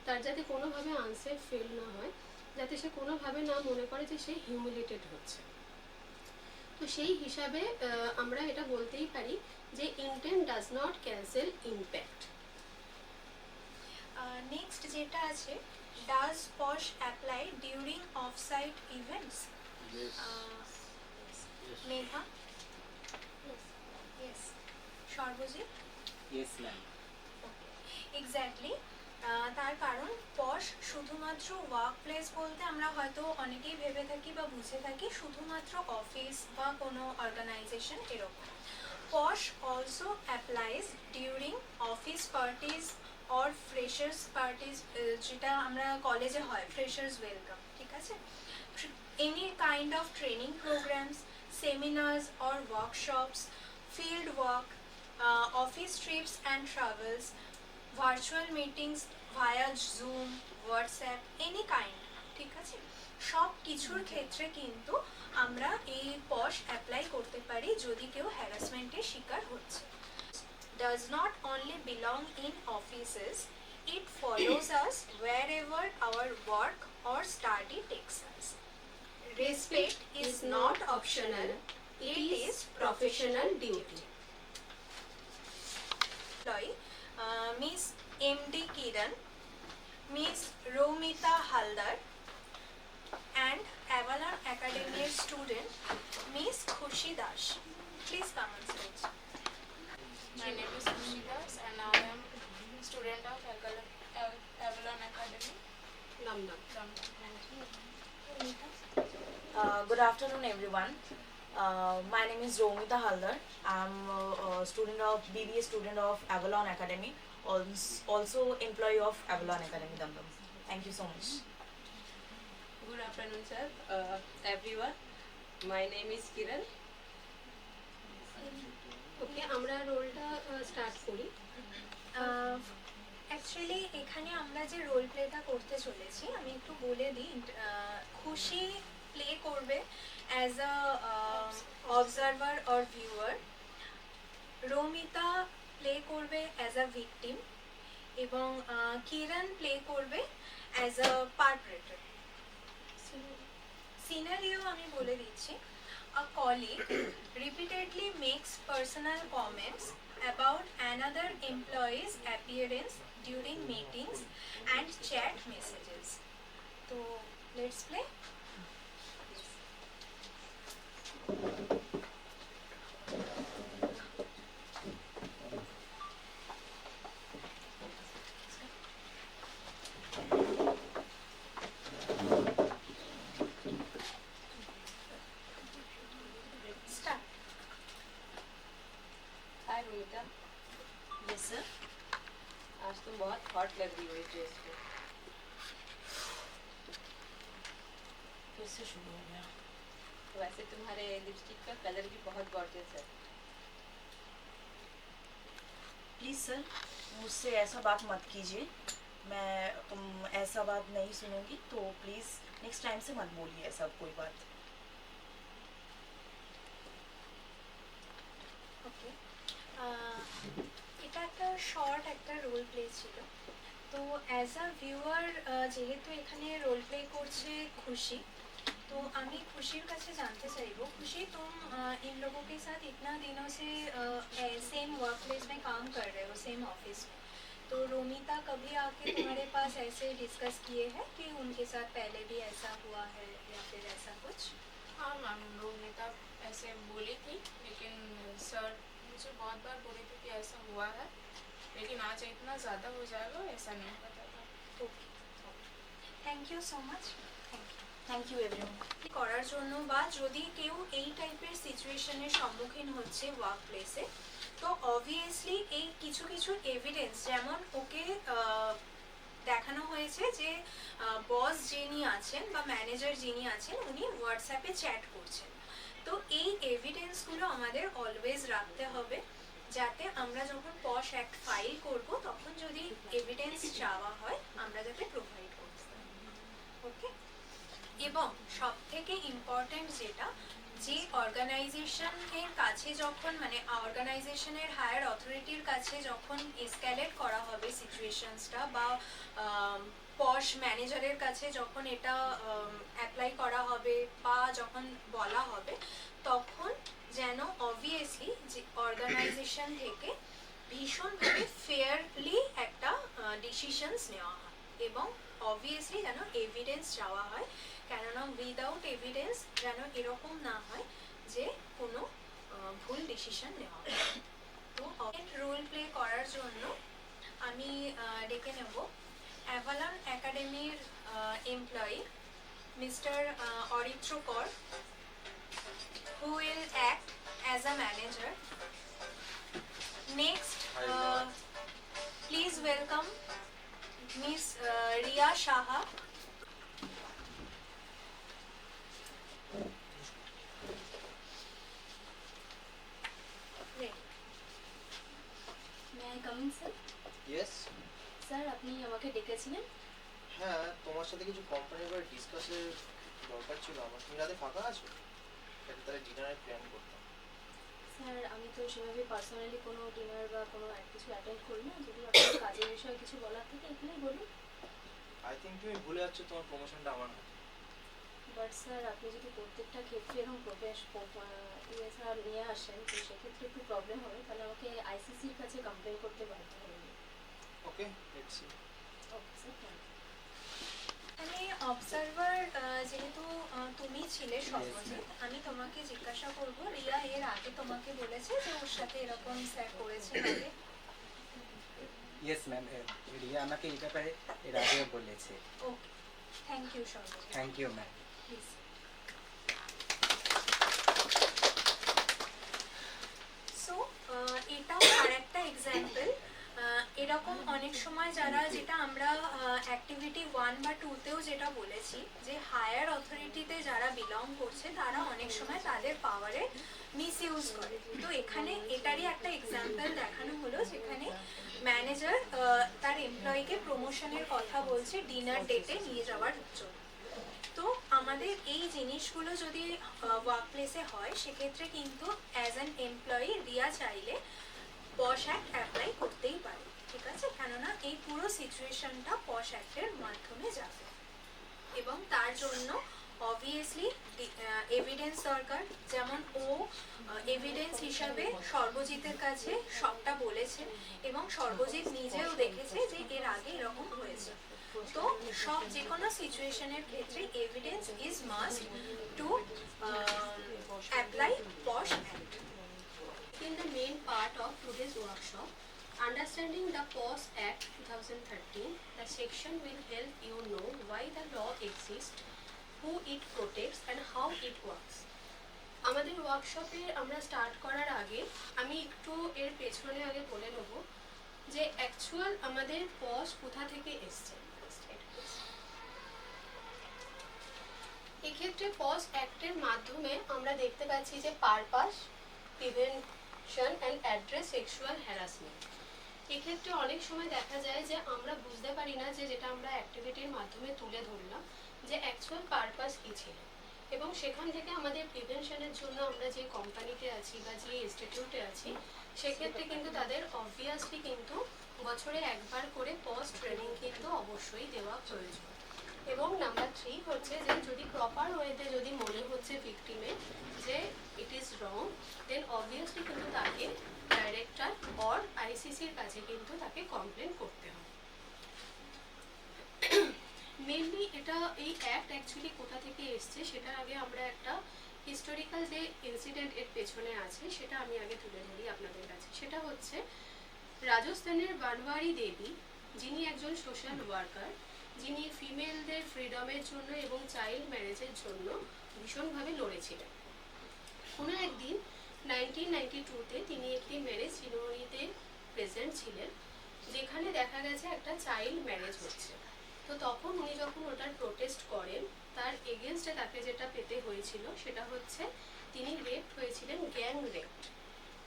তার যাতে কোনোভাবে আনসেফ ফিল না হয়, যাতে সে কোনোভাবে না মনে করে যে সে হিউমিলেটেড হচ্ছে। তো সেই হিসাবে আমরা এটা বলতেই পারি যে intent does not cancel impact. Next যেটা আছে, does posh apply during of sight events? Yes. Megha? Yes. Sarbajit? Yes, ma'am. Exactly. তার কারণ পশ শুধুমাত্র ওয়ার্ক প্লেস বলতে আমরা হয়তো অনেকেই ভেবে থাকি বা বুঝে থাকি শুধুমাত্র অফিস বা কোনো অর্গানাইজেশন এরকম। POSH also applies during office parties or freshers parties, যেটা আমরা কলেজে হয় ফ্রেশার্স ওয়েলকাম, ঠিক আছে? Any kind of training programmes, seminars or workshops, field work, office trips and travels, virtual meetings via Zoom, WhatsApp, any kind, ঠিক আছে? সব কিছুর ক্ষেত্রে কিন্তু আমরা এই পশ অ্যাপ্লাই করতে পারি যদি কেউ হ্যারাসমেন্টের শিকার হচ্ছে। Does not only belong in offices, it follows us wherever our work or study takes us. Respect is not optional, it is professional duty. Miss M.D. Kiran, Miss Romita Haldar, and Avalon Academy student Miss Khushi Das. Please come on stage. My name is Khushi Das and I am student of Avalon Academy. Good afternoon, everyone. My name is Romita Haldar. I'm a student of BBA student of Avalon Academy, also employee of Avalon Academy, Damdam. Thank you so much. Good afternoon, sir. Everyone. My name is Kiran. ওকে, আমরা রোলটা start করি। Actually এখানে আমরা যে role প্লেটা করতে চলেছি আমি একটু বলে দিই। খুশি প্লে করবে as a observer or viewer, Romita play করবে অ্যাজ আ ভিকটিম, এবং কিরণ প্লে করবে অ্যাজ আ পারপেট্রেটর। সিনারিও আমি বলে দিচ্ছি। A colleague repeatedly makes personal comments about another employee's appearance during meetings and chat messages. So let's play. Start. Hi Rohita, Yes, sir. आज तुम बहुत hot लग रही हो इस ड्रेस में। फिर से शुरू हो गया। वैसे तुम्हारे लिपस्टिक का कलर भी बहुत गॉर्जियस है। प्लीज़ सर, मुझसे ऐसा बात मत कीजिए। मैं ऐसा बात नहीं सुनूंगी, तो प्लीज़ नेक्स्ट टाइम से मत बोलिए ऐसा कोई बात। ওকে, এটা একটা শর্ট একটা রোল প্লে ছিল। তো অ্যাজ আ ভিউয়ার যেহেতু এখানে রোল প্লে করছে खुशी, तो আমি खुशीर কাছে जानते चाहबो, खुशी तुम इन लोगों के साथ इतना दिनों से सेम वर्क प्लेस में काम कर रहे हो, सेम ऑफिस में, तो रोमिता कभी आके तुम्हारे पास ऐसे डिस्कस किए हैं कि उनके साथ पहले भी ऐसा हुआ है या फिर ऐसा कुछ? हाँ मैम, रोमिता ऐसे बोली थी, लेकिन सर मुझे बहुत बार बोले थे कि ऐसा हुआ है, लेकिन आज इतना ज़्यादा हो जाएगा ऐसा नहीं पता था। Okay, thank you so much. Thank you everyone. করার জন্য বা যদি কেউ এই টাইপের সিচুয়েশনের সম্মুখীন হচ্ছে ওয়ার্ক প্লেসে, তো অবভিয়াসলি এই কিছু কিছু এভিডেন্স, যেমন ওকে দেখানো হয়েছে যে বস যিনি আছেন বা ম্যানেজার যিনি আছেন উনি হোয়াটসঅ্যাপে চ্যাট করছেন, তো এই এভিডেন্সগুলো আমাদের অলওয়েজ রাখতে হবে, যাতে আমরা যখন পশ অ্যাক্ট ফাইল করব তখন যদি এভিডেন্স চাওয়া হয় আমরা যাতে প্রোভাইড করতে পারি। ওকে, এবং সব থেকে ইম্পর্ট্যান্ট যেটা, যে অর্গানাইজেশনের কাছে যখন মানে অর্গানাইজেশনের হায়ার অথরিটির কাছে যখন এসক্যালেট করা হবে সিচুয়েশনসটা, বা পশ ম্যানেজারের কাছে যখন এটা অ্যাপ্লাই করা হবে বা যখন বলা হবে, তখন যেন অবভিয়াসলি যে অর্গানাইজেশন থেকে ভীষণভাবে ফেয়ারলি একটা ডিসিশনস নেওয়া হয়, এবং অবভিয়াসলি যেন এভিডেন্স চাওয়া হয়, কেননা উইদাউট এভিডেন্স যেন এরকম না হয় যে কোনো ভুল ডিসিশন নেওয়া হয়। তো রোল প্লে করার জন্য আমি ডেকে নেব অ্যাভালন একাডেমির এমপ্লয়ি মিস্টার অরিত্র কর, who will act as a manager. Next, please welcome Miss Riya Shaha. May I come in, sir? Yes. Sir, আপনি আমাকে ডেকেছিলেন? হ্যাঁ, তোমার সাথে কিছু কোম্পানির ব্যাপারে ডিসকাসের দরকার ছিল আমার। তুমি রাতে ফাঁকা আছো? একটা তাহলে ডিনারের প্ল্যান করতাম। স্যার, আমি তো সেভাবে পার্সোনালি কোনো ডিনার বা কোনো কিছু অ্যাটেন্ড করি না, যদি আপনার কাজের বিষয়ে কিছু বলার থাকে এখানেই বলুন। আই থিঙ্ক তুমি ভুলে যাচ্ছ তোমার প্রমোশনটা আমার হাতে। বাট স্যার, আপনি যদি প্রত্যেকটা ক্ষেত্রে এরকম স্যার নিয়ে আসেন, তো সেক্ষেত্রে একটু প্রবলেম হবে, তাহলে আমাকে আইসিসির কাছে কমপ্লেন করতে বাধ্য হবে। Okay, let's see. Okay sir, thank you. আমি অবজারভার যেহেতু তুমি ছিলে সর্বজিৎ, আমি তোমাকে জিজ্ঞাসা করব, রিয়া এর আগে তোমাকে বলেছে যে ওর সাথে এরকম স্যার করেছে আগে? ইয়েস ম্যাম, রিয়া আমাকে এই ব্যাপারে এর আগেও বলেছে। Okay, thank you Sarbajit. Thank you ma'am. Please. So এটাও আরেকটা এক্সাম্পল। এরকম অনেক সময় যারা, যেটা আমরা অ্যাক্টিভিটি 1 বা 2তেও যেটা বলেছি, যে হায়ার অথরিটিতে যারা বিলং করছে তারা অনেক সময় তাদের পাওয়ারে মিসইউজ করে। তো এখানে এটারই একটা এক্সাম্পল দেখানো হলো, যেখানে ম্যানেজার তার এমপ্লয়িকে প্রমোশনের কথা বলছে ডিনার ডেটে নিয়ে যাওয়ার জন্য। তো আমাদের এই জিনিসগুলো যদি ওয়ার্ক প্লেসে হয়, সেক্ষেত্রে কিন্তু অ্যাজ অ্যান এমপ্লয়ি রিয়া চাইলে পশ অ্যাক্ট অ্যাপ্লাই করতেই পারে, ঠিক আছে, কেননা এই পুরো সিচুয়েশনটা পশ অ্যাক্টের মাধ্যমে যাবে, এবং তার জন্য অবভিয়াসলি এভিডেন্স দরকার। যেমন ও এভিডেন্স হিসাবে সর্বজিতের কাছে সবটা বলেছে এবং সর্বজিৎ নিজেও দেখেছে যে এর আগে এরকম হয়েছে। তো সব যে কোনো সিচুয়েশনের ক্ষেত্রে evidence is must to apply posh act. In the main part of today's workshop, understanding the POS Act 2013, the section will help you know why the law exists, who it protects and how it works. আমাদের ওয়ার্কশপে আমরা start করার আগে আমি একটু এর পেছনে আগে বলে নেব যে অ্যাকচুয়াল আমাদের পস কোথা থেকে এসছে। এক্ষেত্রে পস অ্যাক্টের মাধ্যমে আমরা দেখতে পাচ্ছি যে purpose, prevention and address sexual harassment. এক্ষেত্রে অনেক সময় দেখা যায় যে আমরা বুঝতে পারি না যে যেটা আমরা অ্যাক্টিভিটির মাধ্যমে তুলে ধরলাম যে অ্যাকচুয়াল পারপাস কী ছিল, এবং সেখান থেকে আমাদের প্রিভেনশনের জন্য আমরা যে কোম্পানিতে আছি বা যে ইনস্টিটিউটে আছি সেক্ষেত্রে কিন্তু তাদের অবভিয়াসলি কিন্তু বছরে একবার করে পস ট্রেনিং কিন্তু অবশ্যই দেওয়া প্রয়োজন। এবং নাম্বার 3 হচ্ছে যে যদি প্রপার ওয়েতে যদি মনে হচ্ছে ভিকটিমের যে it is wrong, then obviously কিন্তু তাকে ডাইরেক্টর অর আইসিসির কাছে কিন্তু তাকে কমপ্লেন করতে হবে। মেনলি এটা এই অ্যাক্ট অ্যাকচুয়ালি কোথা থেকে এসছে সেটার আগে আমরা একটা হিস্টোরিক্যাল যে ইনসিডেন্ট এর পেছনে আছে সেটা আমি আগে তুলে ধরি আপনাদের কাছে। সেটা হচ্ছে রাজস্থানের বানওয়ারি দেবী, যিনি একজন সোশ্যাল ওয়ার্কার, যিনি ফিমেলদের ফ্রিডমের জন্য এবং চাইল্ড ম্যারেজের জন্য ভীষণভাবে লড়েছিলেন। কোনো একদিন 1992-তে তিনি একটি ম্যারেজ সিরিমনিতে প্রেজেন্ট ছিলেন যেখানে দেখা গেছে একটা চাইল্ড ম্যারেজ হচ্ছে। তো তখন উনি যখন ওটার প্রোটেস্ট করেন তার এগেনস্টে তাকে যেটা পেতে হয়েছিল সেটা হচ্ছে তিনি রেপড হয়েছিলেন, গ্যাং রেপড।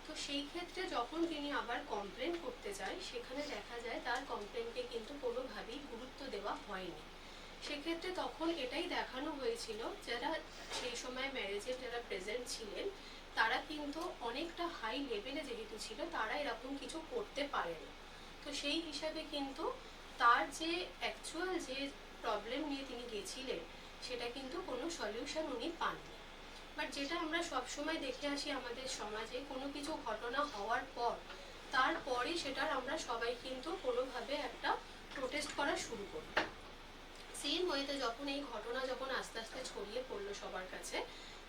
তো সেই ক্ষেত্রে যখন তিনি আবার কমপ্লেন করতে যায় সেখানে দেখা যায় তার কমপ্লেনকে কিন্তু কোনোভাবেই গুরুত্ব দেওয়া হয়নি। সেক্ষেত্রে তখন এটাই দেখানো হয়েছিল যারা সেই সময় ম্যারেজের যারা প্রেজেন্ট ছিলেন তারা কিন্তু অনেকটা হাই লেভেলে যেহেতু ছিল তারা এরকম কিছু করতে পারে না। তো সেই হিসাবে কিন্তু তার যে অ্যাকচুয়াল যে প্রবলেম নিয়ে তিনি গেছিলেন সেটা কিন্তু কোনো সলিউশন উনি পাননি। বাট যেটা আমরা সবসময় দেখে আসি আমাদের সমাজে কোনো কিছু ঘটনা হওয়ার পর তারপরে সেটার আমরা সবাই কিন্তু কোনোভাবে একটা প্রোটেস্ট করা শুরু করি। সেম ওয়েতে যখন এই ঘটনা যখন আস্তে আস্তে ছড়িয়ে পড়লো সবার কাছে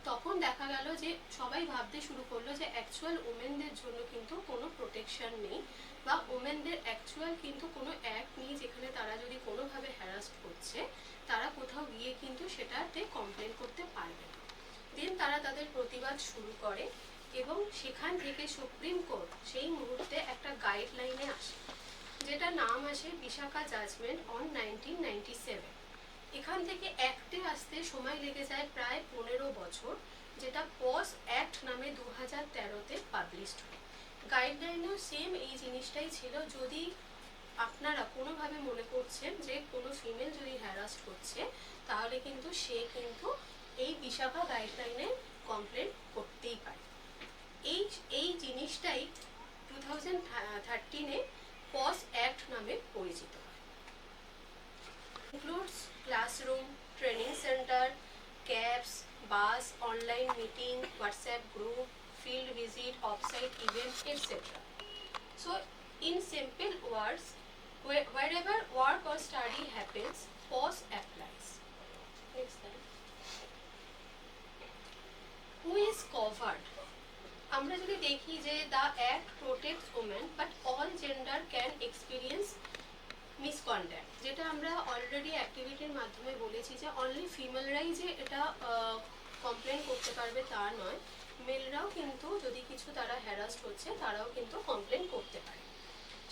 তখন দেখা গেল যে সবাই ভাবতে শুরু করলো যে অ্যাকচুয়াল ওমেনদের জন্য কিন্তু কোনো প্রোটেকশন নেই বা ওমেনদের অ্যাকচুয়াল কিন্তু কোনো অ্যাক্ট নেই যেখানে তারা যদি কোনোভাবে হ্যারাস্ট করছে তারা কোথাও গিয়ে কিন্তু সেটাতে কমপ্লেন করতে পারবে না। দেন তারা তাদের প্রতিবাদ শুরু করে এবং সেখান থেকে সুপ্রিম কোর্ট সেই মুহূর্তে একটা গাইডলাইনে আসে যেটা নাম আসে বিশাখা জাজমেন্ট অন 1997। এখান থেকে অ্যাক্টে আসতে সময় লেগে যায় প্রায় 15 বছর, যেটা পস অ্যাক্ট নামে 2013-তে পাবলিশড হয়। গাইডলাইনেও সেম এই জিনিসটাই ছিল, যদি আপনারা কোনোভাবে মনে করছেন যে কোনো ফিমেল যদি হ্যারাস্ট করছে তাহলে কিন্তু সে কিন্তু এই বিশাখা গাইডলাইনে কমপ্লেন করতেই পারে। এই জিনিসটাই 2013-এ পস অ্যাক্ট নামে পরিচিত হয়। Includes classroom, training centre, cabs, bus, online meeting, WhatsApp group, field visit, offsite events, etc. So, in simple words, wherever work or study happens, POS applies. Next slide. Who is covered? আমরা যদি দেখি যে the act protects women, but all gender can experience misconduct, যেটা আমরা already অ্যাক্টিভিটির মাধ্যমে বলেছি যে only ফিমেলরাই যে এটা কমপ্লেন করতে পারবে তা নয়, মেলরাও কিন্তু যদি কিছু তারা হ্যারাস্ট হচ্ছে তারাও কিন্তু কমপ্লেন করতে পারে।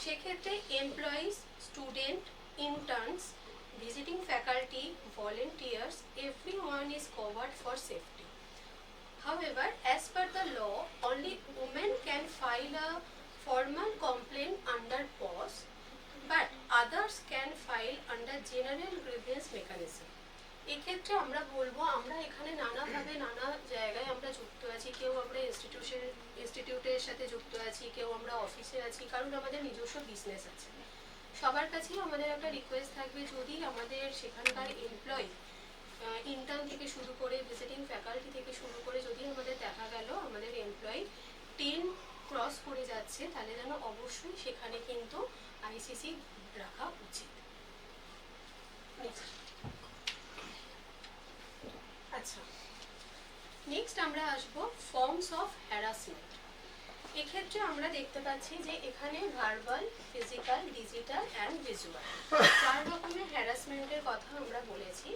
সেক্ষেত্রে employees, student, interns, visiting faculty, volunteers, everyone is covered for safety. However, as per the law, only women can file a formal complaint under POS, but others can file under general grievance mechanism. এক্ষেত্রে আমরা বলবো আমরা এখানে নানাভাবে নানা জায়গায় আমরা যুক্ত আছি, কেউ আমরা ইনস্টিটিউটের সাথে যুক্ত আছি, কেউ আমরা অফিসে আছি, কারণ আমাদের নিজস্ব বিজনেস আছে। সবার কাছেই আমাদের একটা রিকোয়েস্ট থাকবে, যদি আমাদের সেখানকার এমপ্লয়ি ইন্টার্ন থেকে শুরু করে ভিজিটিং ফ্যাকাল্টি থেকে শুরু করে যদি আমাদের দেখা গেল আমাদের এমপ্লয়ি 10 ক্রস করে যাচ্ছে, তাহলে যেন অবশ্যই সেখানে কিন্তু আইসিসি রাখা উচিত। আচ্ছা, নেক্সট আমরা আসবো ফর্মস অফ হ্যারাসমেন্ট। এক্ষেত্রে আমরা দেখতে পাচ্ছি যে এখানে verbal, physical, digital and visual 4 রকমের হ্যারাসমেন্টের কথা আমরা বলেছি।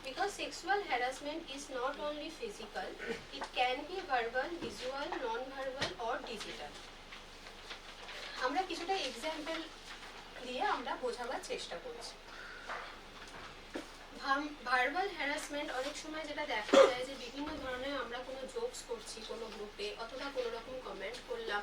Because sexual harassment is not only physical, it can be verbal, visual, non verbal or digital. আমরা কিছুটা এক্সাম্পল দিয়ে আমরা বোঝাবার চেষ্টা করছি। ভার্বাল হ্যারাসমেন্ট অনেক সময় যেটা দেখা যায় যে বিভিন্ন ধরনের আমরা কোনো জোকস করছি কোনো গ্রুপে, অথবা কোনো রকম কমেন্ট করলাম,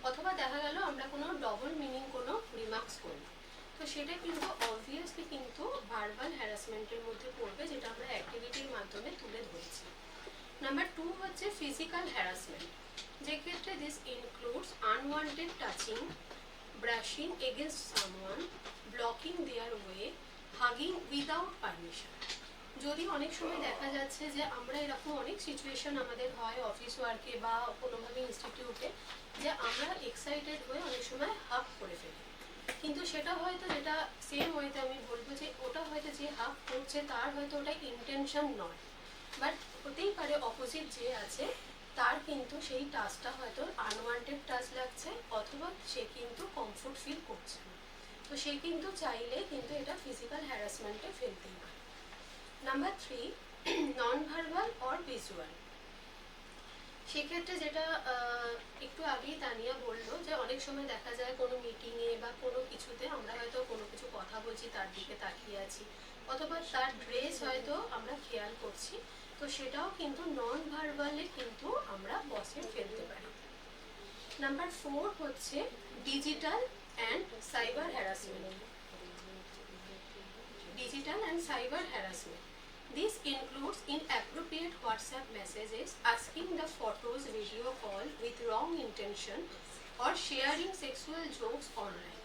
অথবা দেখা গেল আমরা কোনো ডবল মিনিং কোনো রিমার্কস করলাম, তো সেটা কিন্তু অবভিয়াসলি কিন্তু ভার্বাল হ্যারাসমেন্টের মধ্যে পড়বে, যেটা আমরা অ্যাক্টিভিটির মাধ্যমে তুলে ধরেছি। নাম্বার 2 হচ্ছে ফিজিক্যাল হ্যারাসমেন্ট, যেক্ষেত্রে this includes unwanted touching, brushing against someone, blocking there way, hugging without permission. যদি অনেক সময় দেখা যাচ্ছে যে আমরা এরকম অনেক সিচুয়েশন আমাদের হয় অফিস ওয়ার্কে বা কোনোভাবে ইনস্টিটিউটে, যে আমরা এক্সাইটেড হয়ে অনেক সময় হাগ করে ফেলি, কিন্তু সেটা হয়তো যেটা সেম হয়তো আমি বলবো যে ওটা হয়তো যে হাগ করছে তার হয়তো ওটা ইন্টেনশন নয়, বাট হতেই পারে অপোজিট যে আছে তার কিন্তু সেই টাচটা হয়তো আনওয়ান্টেড টাচ লাগছে, অথবা সে কিন্তু কমফোর্ট ফিল করছে না, তো সে কিন্তু চাইলে কিন্তু এটা ফিজিক্যাল হ্যারাসমেন্টে ফেলতেই পারে। Number 3, non verbal or visual. সেক্ষেত্রে যেটা একটু আগেই তানিয়া বললো যে অনেক সময় দেখা যায় কোনো মিটিংয়ে বা কোনো কিছুতে আমরা হয়তো কোনো কিছু কথা বলছি, তার দিকে তাকিয়ে আছি, অথবা তার ড্রেস হয়তো আমরা খেয়াল করছি, তো সেটাও কিন্তু নন ভার্বালে কিন্তু আমরা বসে ফেলতে পারি। নাম্বার 4 হচ্ছে digital and cyber harassment. Digital and cyber harassment. This includes inappropriate WhatsApp messages, asking the photos, video call with wrong intention, or sharing sexual jokes online.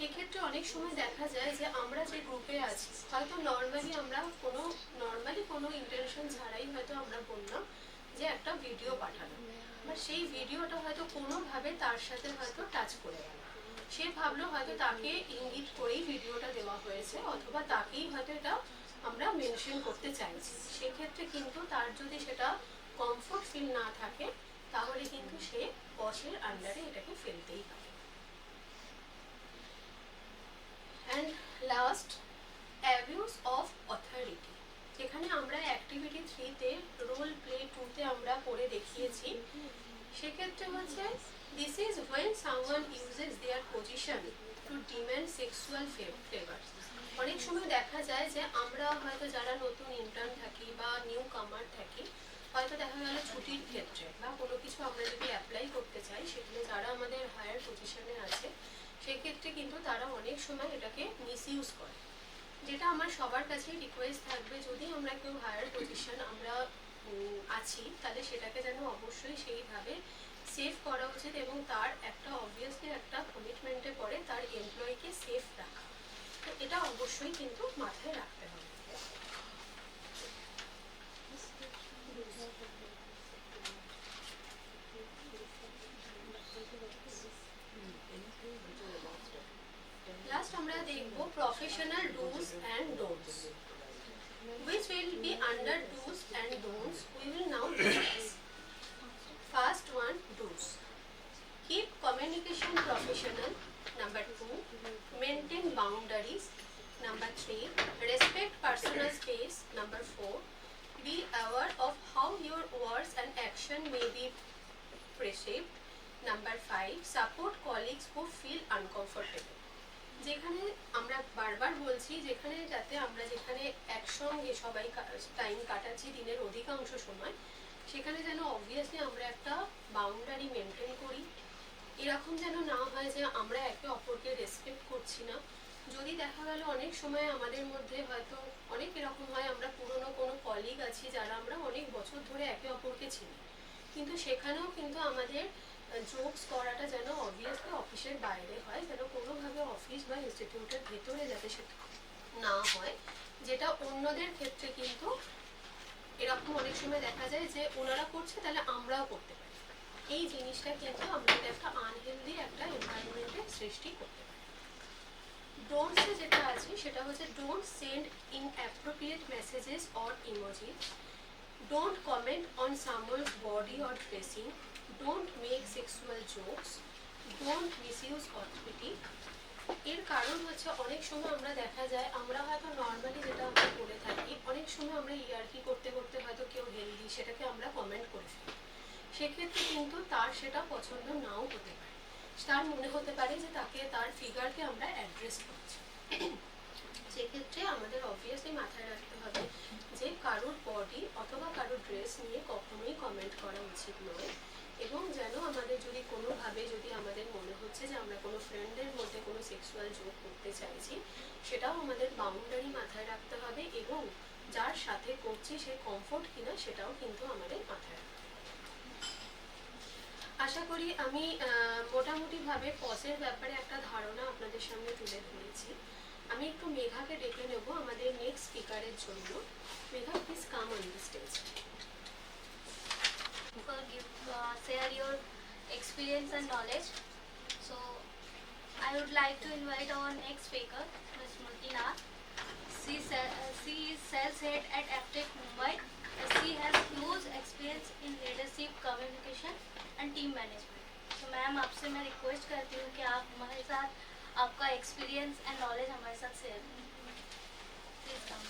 এক্ষেত্রে অনেক সময় দেখা যায় যে আমরা যে গ্রুপে আছি হয়তো নর্মালি কোনো ইন্টেনশন ছাড়াই হয়তো আমরা বললাম যে একটা ভিডিও পাঠানো, বা সেই ভিডিওটা হয়তো কোনোভাবে তার সাথে হয়তো টাচ করে গেল, সে ভাবলো হয়তো তাকে ইঙ্গিত করেই ভিডিওটা দেওয়া হয়েছে, অথবা তাকেই হয়তো এটা আমরা মেনশন করতে চাইছি। সেক্ষেত্রে কিন্তু তার যদি সেটা কমফোর্ট ফিল না থাকে তাহলে কিন্তু সে বসের আন্ডারে এটাকে ফেলতেই পারে। And last, abuse of authority, যেখানে আমরা অ্যাক্টিভিটি 3-তে রোল প্লে 2-তে আমরা করে দেখিয়েছি। সেক্ষেত্রে হচ্ছে this is when someone uses their position to demand sexual favors. অনেক সময় দেখা যায় যে আমরা হয়তো যারা নতুন ইন্টার্ন থাকি বা নিউ কামার থাকি, হয়তো দেখা গেল ছুটির ক্ষেত্রে বা কোনো কিছু আমরা যদি অ্যাপ্লাই করতে চাই, সেখানে যারা আমাদের হায়ার পজিশনে আছে সেক্ষেত্রে কিন্তু তারা অনেক সময় এটাকে মিসইউজ করে। যেটা আমার সবার কাছে রিকোয়েস্ট থাকবে, যদি আমরা কেউ হায়ার পজিশন আমরা আছি তাহলে সেটাকে যেন অবশ্যই সেইভাবে সেফ করা উচিত, এবং তার একটা অবভিয়াসলি একটা কমিটমেন্টে পড়ে তার এমপ্লয়িকে সেফ রাখা, তো এটা অবশ্যই কিন্তু মাথায় রাখতে হবে। লাস্ট আমরা দেখব professional dos and don'ts, which will be under do's and don'ts we will now discuss. First one, do's. Keep communication professional. Number 2, maintain boundaries. Number 3, respect personal space. Number 4, be aware of how your words and action may be perceived. Number 5, support colleagues who feel uncomfortable. যেখানে আমরা বারবার বলছি যেখানে যাতে আমরা যেখানে একসঙ্গে সবাই টাইম কাটাচ্ছি দিনের অধিকাংশ সময়, সেখানে যেন অবভিয়াসলি আমরা একটা বাউন্ডারি মেনটেন করি, এরকম যেন না হয় যে আমরা একে অপরকে রেসপেক্ট করছি না। যদি দেখা গেল অনেক সময় আমাদের মধ্যে হয়তো অনেক এরকম হয়, আমরা পুরনো কোনো কলিগ আছি যারা আমরা অনেক বছর ধরে একে অপরকে চিনি, কিন্তু সেখানেও কিন্তু আমাদের জোকস করাটা যেন অবভিয়াসলি অফিসের বাইরে হয়, যেন কোনোভাবে অফিস বা ইনস্টিটিউটের ভেতরে যাতে সেটা না হয়, যেটা অন্যদের ক্ষেত্রে কিন্তু এরকম অনেক সময় দেখা যায় যে ওনারা করছে তাহলে আমরাও করতে পারি। এই জিনিসটা কিন্তু আমাদের একটা আনহেলদি একটা এনভায়রনমেন্টের সৃষ্টি করতে পারে। ডোন্টসে যেটা আছে সেটা হচ্ছে don't send inappropriate messages or emojis, don't comment on someone's body or dressing, don't make sexual jokes, don't misuse authority। এর কারণ হচ্ছে অনেক সময় আমরা দেখা যায় আমরা হয়তো নর্মালি যেটা আমরা করে থাকি, অনেক সময় আমরা ইয়ার্কি করতে করতে হয়তো কেউ হেলদি সেটাকে আমরা কমেন্ট করে ফেলি, সেক্ষেত্রে কিন্তু তার সেটা পছন্দ নাও হতে পারে, তার মনে হতে পারে যে তাকে তার ফিগারকে আমরা অ্যাড্রেস করছি। সেক্ষেত্রে আমাদের অবভিয়াসলি মাথায় রাখতে হবে যে কারোর বডি অথবা কারোর ড্রেস নিয়ে কখনোই কমেন্ট করা উচিত নয়, এবং যেন আমাদের যদি কোনোভাবে যদি আমাদের মনে হচ্ছে যে আমরা কোনো ফ্রেন্ডের মধ্যে কোনো সেক্সুয়াল জোক করতে চাইছি, সেটাও আমাদের বাউন্ডারি মাথায় রাখতে হবে, এবং যার সাথে করছি সে কমফোর্ট কিনা সেটাও কিন্তু আমাদের মাথায় রাখতে হবে। আশা করি আমি মোটামুটিভাবে পজের ব্যাপারে একটা ধারণা আপনাদের সামনে তুলে ধরেছি। আমি একটু মেঘাকে ডেকে নেব আমাদের নেক্সট স্পিকারের জন্য। Megha, please come on the stage. Share your experience and knowledge. So I would like to invite our next speaker, Ms. Smriti Nath. She is sales head at Aptech Mumbai. She has huge experience in leadership, communication and team management. So ma'am आपसे मैं request करती हूँ कि आप हमारे साथ आपका experience and knowledge हमारे साथ शेयर करें। Please come.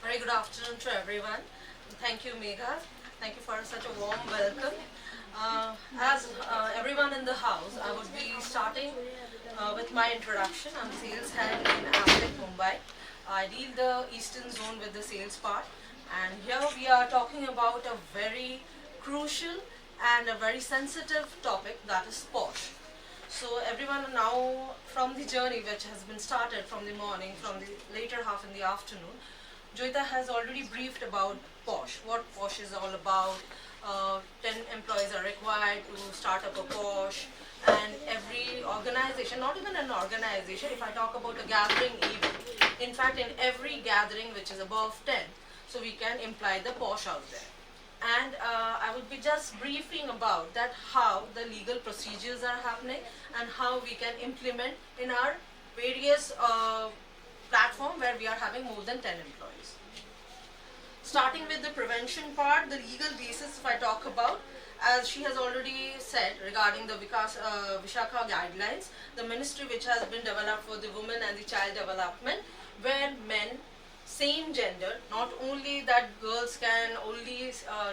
Very good afternoon to everyone. Thank you, Megha. Thank you for such a warm welcome. As everyone in the house, I would be starting with my introduction. I'm sales head in Aptech Mumbai. I deal the eastern zone with the sales part, and here we are talking about a very crucial and a very sensitive topic, that is POSH. So everyone now, from the journey which has been started from the morning, from the later half in the afternoon, Joyita has already briefed about POSH, what POSH is all about. 10 employees are required to start up a POSH, and every organization, not even an organization, if I talk about a gathering even, in fact in every gathering which is above 10, so we can imply the POSH out there. And I would be just briefing about that how the legal procedures are happening and how we can implement in our various platform where we are having more than 10 employees. Starting with the prevention part, the legal basis if I talk about, as she has already said regarding the Vishakha guidelines, the ministry which has been developed for the women and the child development, where men, same gender, not only that girls can only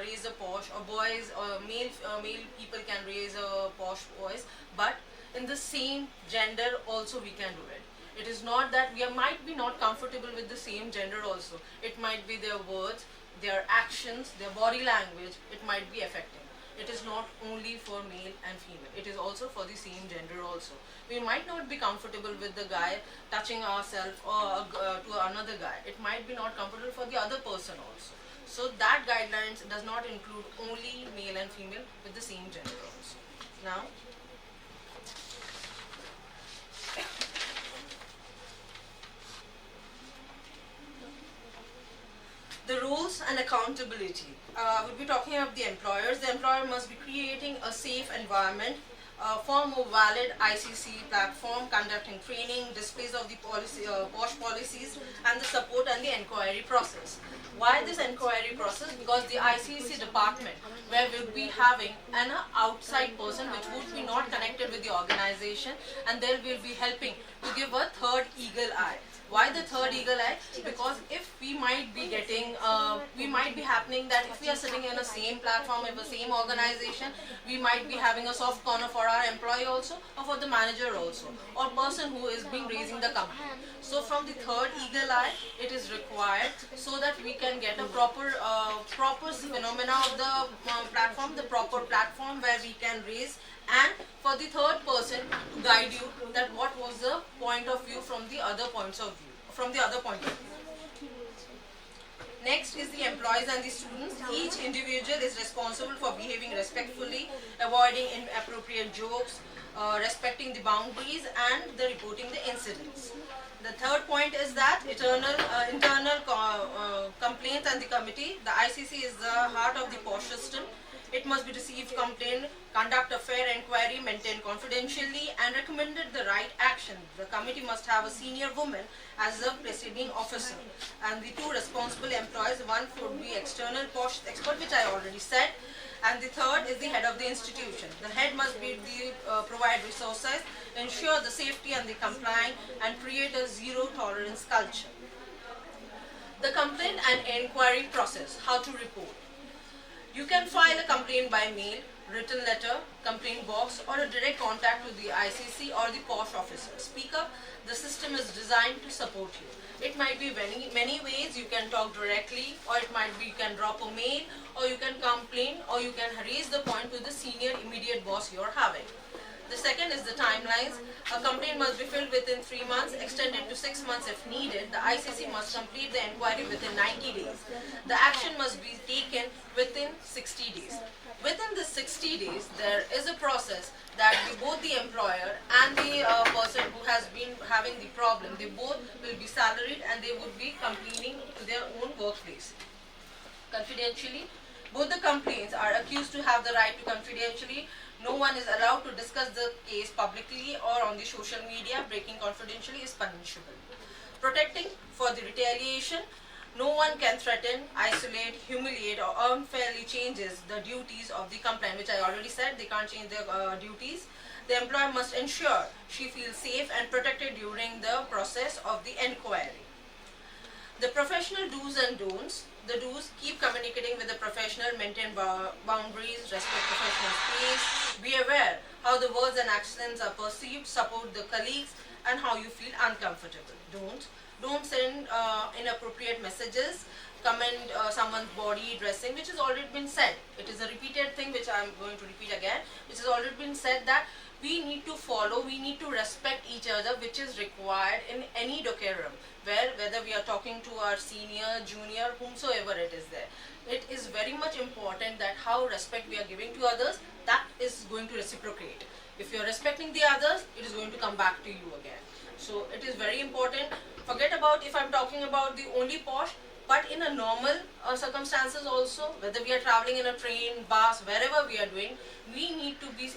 raise a POSH, or boys or male people can raise a POSH voice, but in the same gender also we can do it. It is not that we might be not comfortable with the same gender also. It might be their words, their actions, their body language, it might be affecting. It is not only for male and female, it is also for the same gender also. We might not be comfortable with the guy touching ourselves or to another guy. It might be not comfortable for the other person also. So that guidelines does not include only male and female with the same gender also. Now, the rules and accountability. We'll be talking about the employers. The employer must be creating a safe environment, form a valid ICC platform, conducting training, displays of the POSH policies, and the support and the inquiry process. Why this inquiry process? Because the ICC department, where we'll be having an outside person which would be not connected with the organization, and they will be helping to give a third eagle eye. Why the third eagle eye? Because if we might be getting, we might be happening that if we are sitting in the same platform, in the same organization, we might be having a soft corner for our employee also, or for the manager also, or person who is being raising the complaint. So from the third eagle eye, it is required so that we can get a proper phenomena of the platform, the proper platform where we can raise, and for the third person to guide you that what was the point of view from the other points of view, from the other point of view. Next is the employees and the students. Each individual is responsible for behaving respectfully, avoiding inappropriate jokes, respecting the boundaries, and the reporting the incidents. The third point is that internal complaints and the committee. The ICC is the heart of the POSH system. It must be received complaint, conduct a fair inquiry, maintain confidentially, and recommended the right action. The committee must have a senior woman as a presiding officer, and the two responsible employees. One would be external POSH expert, which I already said, and the third is the head of the institution. The head must be provide resources, ensure the safety and the compliance, and create a zero tolerance culture. The complaint and inquiry process. How to report. You can file a complaint by mail, written letter, complaint box, or a direct contact with the ICC or the POSH officer. Speak up. The system is designed to support you. It might be many ways. You can talk directly, or it might be you can drop a mail, or you can complain, or you can raise the point with the senior immediate boss you are having. The second is the timelines. A complaint must be filled within 3 months, extended to 6 months if needed. The ICC must complete the inquiry within 90 days. The action must be taken within 60 days. Within the 60 days, there is a process that both the employer and the person who has been having the problem, they both will be salaried and they would be complaining to their own workplace. Confidentially, both the complaints are accused to have the right to confidentially. No one is allowed to discuss the case publicly or on the social media. Breaking confidentially is punishable. Protecting for the retaliation. No one can threaten, isolate, humiliate, or unfairly changes the duties of the complainant, which I already said, they can't change their duties. The employer must ensure she feels safe and protected during the process of the inquiry. The professional do's and don'ts. The do's: keep communicating with the professional, maintain boundaries, respect professional space, be aware how the words and accents are perceived, support the colleagues, and how you feel uncomfortable. Don't send inappropriate messages, comment someone's body dressing, which has already been said. It is a repeated thing which I am going to repeat again, which has already been said, that we need to follow, we need to respect each other, which is required in any decorum, whether we are talking to our senior, junior, whomsoever it is there. It is very much important that how respect we are giving to others, that is going to reciprocate. If you are respecting the others, it is going to come back to you again. So it is very important. Forget about if I'm talking about the only POSH, but in a normal circumstances also, whether we are traveling in a train, bus, wherever we are doing, we need to be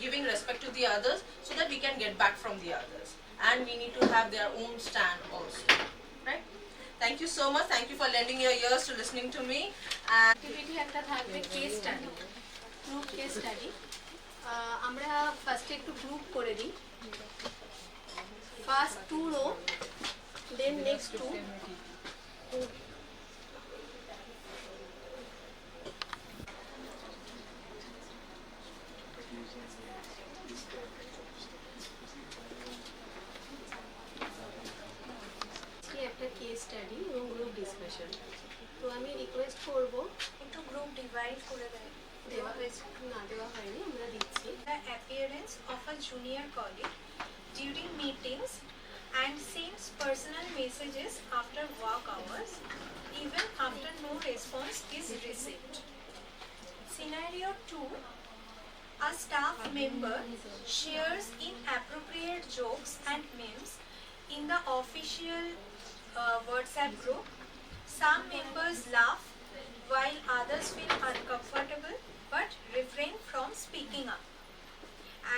giving respect to the others so that we can get back from the others. And we need to have their own stand also. Right? Thank you so much. Thank you for lending your ears to listening to me. And activity একটা থাকবে case study, group case study. আমরা ফার্স্টে একটু group করে দিই। First 2 row, then next 2। একটা case study এবং group discussion. তো আমি রিকোয়েস্ট করব একটু গ্রুপ ডিভাইড করে দেওয়া হয়েছে, না দেওয়া হয়নি, আমরা দিচ্ছি। The appearance of a junior colleague during meetings and sends personal messages after work hours, even after no response is received. Scenario 2. A staff member shares inappropriate jokes and memes in the official WhatsApp group. Some members laugh while others feel uncomfortable but refrain from speaking up.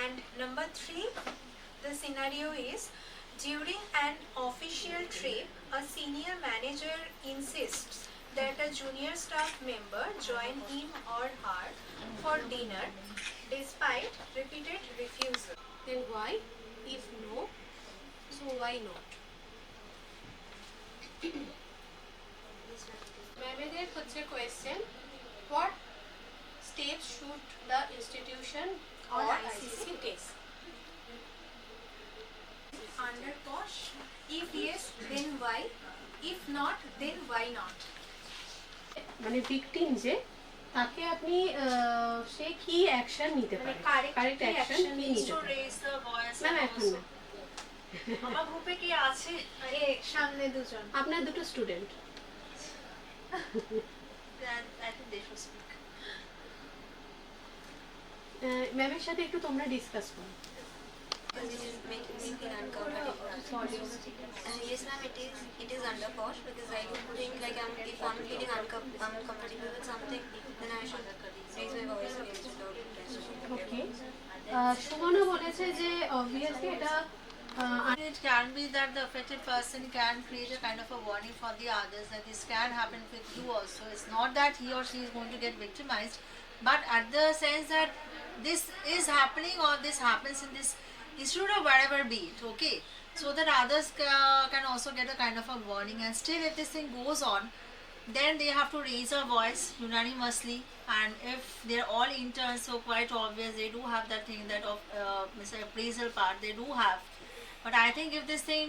And number 3, the scenario is during an official trip, a senior manager insists that a junior staff member join him or her for dinner despite repeated refusal. Then why? If no, so why not? ম্যামেদের হচ্ছে question, what steps should the institution or ICC take? Under POSH, if yes, then why? If not, then why not? মানে victim যে তাকে আপনি সে কি action নিতে পারে, correct action কি নিতে পারে? ম্যাম এখন না, আমার গ্রুপে কি আছে? সামনে দুজন, আপনার দুটো student. I think they should speak. ম্যামের সাথে একটু তোমরা ডিসকাস করো। Because it is making me feel uncomfortable. Yes, ma'am, it is under posh because I don't think like if I'm feeling uncomfortable with something, then I should raise my voice against it or protest. ওকে, সুমনও বলেছে যে obviously এটা It can be that the affected person can create a kind of a warning for the others that this can happen with you also. It's not that he or she is going to get victimized, but at the sense that this is happening or this happens in this institute or wherever be it, okay? So that others can also get a kind of a warning, and still if this thing goes on, then they have to raise a voice unanimously, and if they're all interns, so quite obvious they do have that thing that of appraisal part they do have. But I think if this thing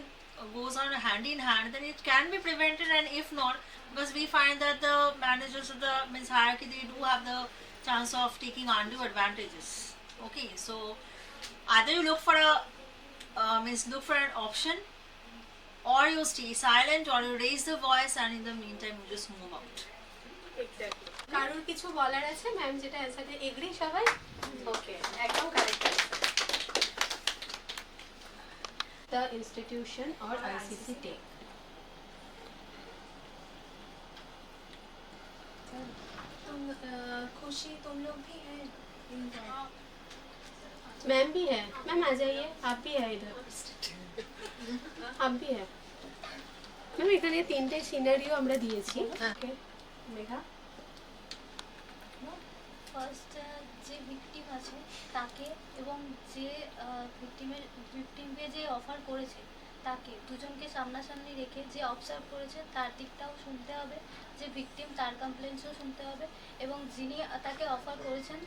goes on hand in hand, then it can be prevented, and if not, because we find that the managers of the hierarchy, they do have the chance of taking undue advantages. Okay, so either you look for a look for an option, or you stay silent, or you raise the voice, and in the meantime you just move out. Exactly. কারোর কিছু বলার আছে ma'am যেটা সাথে agri সবাই? ওকে, একদম correct. The institution or ICC take. खुशी तुम लोग भी हैं मैम भी है, मैम आ जाइए, आप भी है इधर, आप भी है ম্যাম। এখানে তিনটে সিনারিও আমরা দিয়েছি। ওকে মেঘা। ফার্স্ট যে ভিকটিম আছে তাকে এবং যে ভিকটিমকে যে অফার করেছে তাকে দুজনকে সামনাসামনি রেখে যে অবজার্ভ করেছে তার দিকটাও শুনতে হবে, যে ভিকটিম তার কমপ্লেন্টসও শুনতে হবে, এবং যিনি তাকে অফার করেছেন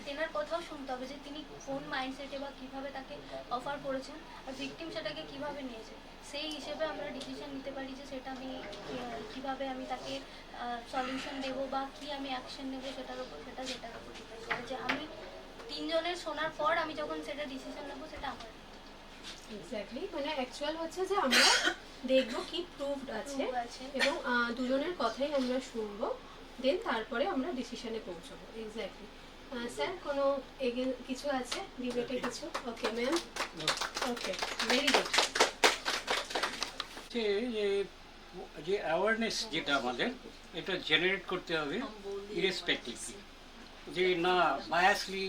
তেনার কথাও শুনতে হবে যে তিনি কোন মাইন্ডসেটে বা কীভাবে তাকে অফার করেছেন আর ভিকটিম সেটাকে কীভাবে নিয়েছে। সেই হিসেবে আমরা ডিসিশন নিতে পারি যে সেটা আমি কীভাবে আমি তাকে সলিউশন দেবো বা কী আমি অ্যাকশন নেবো সেটার উপর ডিপেন্ড করে, যে আমি তিনজনের শোনার পর আমি যখন সেটা ডিসিশন নেবো সেটা আমার। এক্স্যাক্টলি, মানে অ্যাকচুয়াল হচ্ছে যে আমরা দেখবো কি প্রুভড আছে এবং দুজনের কথাই আমরা শুনবো, দেন তারপরে আমরা ডিসিশনে পৌঁছবো। এক্স্যাক্টলি। স্যার কোনো কিছু আছে ডিবেটে কিছু? ওকে ম্যাম, ওকে ভেরি গুড। যে অ্যাওয়ারনেস যেটা আমাদের এটা জেনারেট করতে হবে ইরেসপেক্টিভলি, যে না বায়াসলি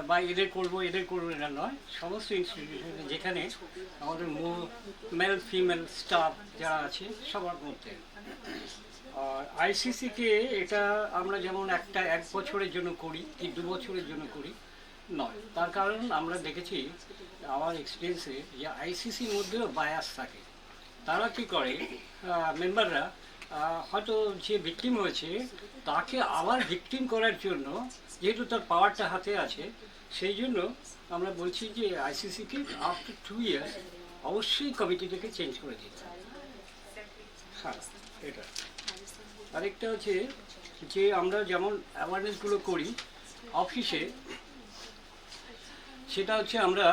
বা এদের করবো এটা নয়। সমস্ত ইনস্টিটিউশনে যেখানে আমাদের মেল ফিমেল স্টাফ যারা আছে সবার মধ্যে। আর আইসিসিকে এটা আমরা যেমন এক বছরের জন্য করি কি 2 বছরের জন্য করি নয়, তার কারণ আমরা দেখেছি আমার এক্সপিরিয়েন্সে যে আইসিসির মধ্যেও বায়াস থাকে। তারা কি করে, মেম্বাররা হয়তো যে ভিকটিম হয়েছে তাকে আবার ভিকটিম করার জন্য, যেহেতু তার পাওয়ারটা হাতে আছে, সেই জন্য আমরা বলছি যে আইসিসিকে আফটার 2 ইয়ার্স অবশ্যই কমিটিটাকে চেঞ্জ করে দিতে হবে। হ্যাঁ, এটা আরেকটা হচ্ছে যে আমরা যেমন অ্যাওয়ারনেসগুলো করি অফিসে, সেটা হচ্ছে আমরা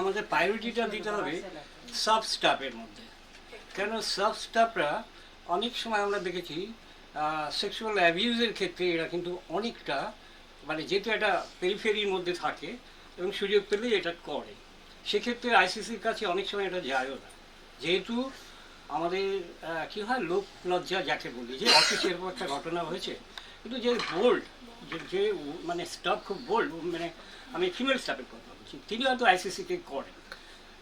আমাদের প্রায়োরিটিটা দিতে হবে সাব স্টাফের মধ্যে। কেন সাব স্টাফরা অনেক সময় আমরা দেখেছি সেক্সুয়াল অ্যাবিউজের ক্ষেত্রে এরা কিন্তু অনেকটা মানে যেহেতু এটা পেরিফেরির মধ্যে থাকে এবং সুযোগ পেলেই এটা করে, সেক্ষেত্রে আইসিসির কাছে অনেক সময় এটা যায়ও না। যেহেতু আমাদের কী হয়, লোক লজ্জা যাকে বলি, যে অফিসের এরকম একটা ঘটনা হয়েছে, কিন্তু যে বোল্ড যে মানে স্টাফ খুব বোল্ড, মানে আমি ফিমেল স্টাফের কথা বলছি, তিনি হয়তো আইসিসিকে করেন,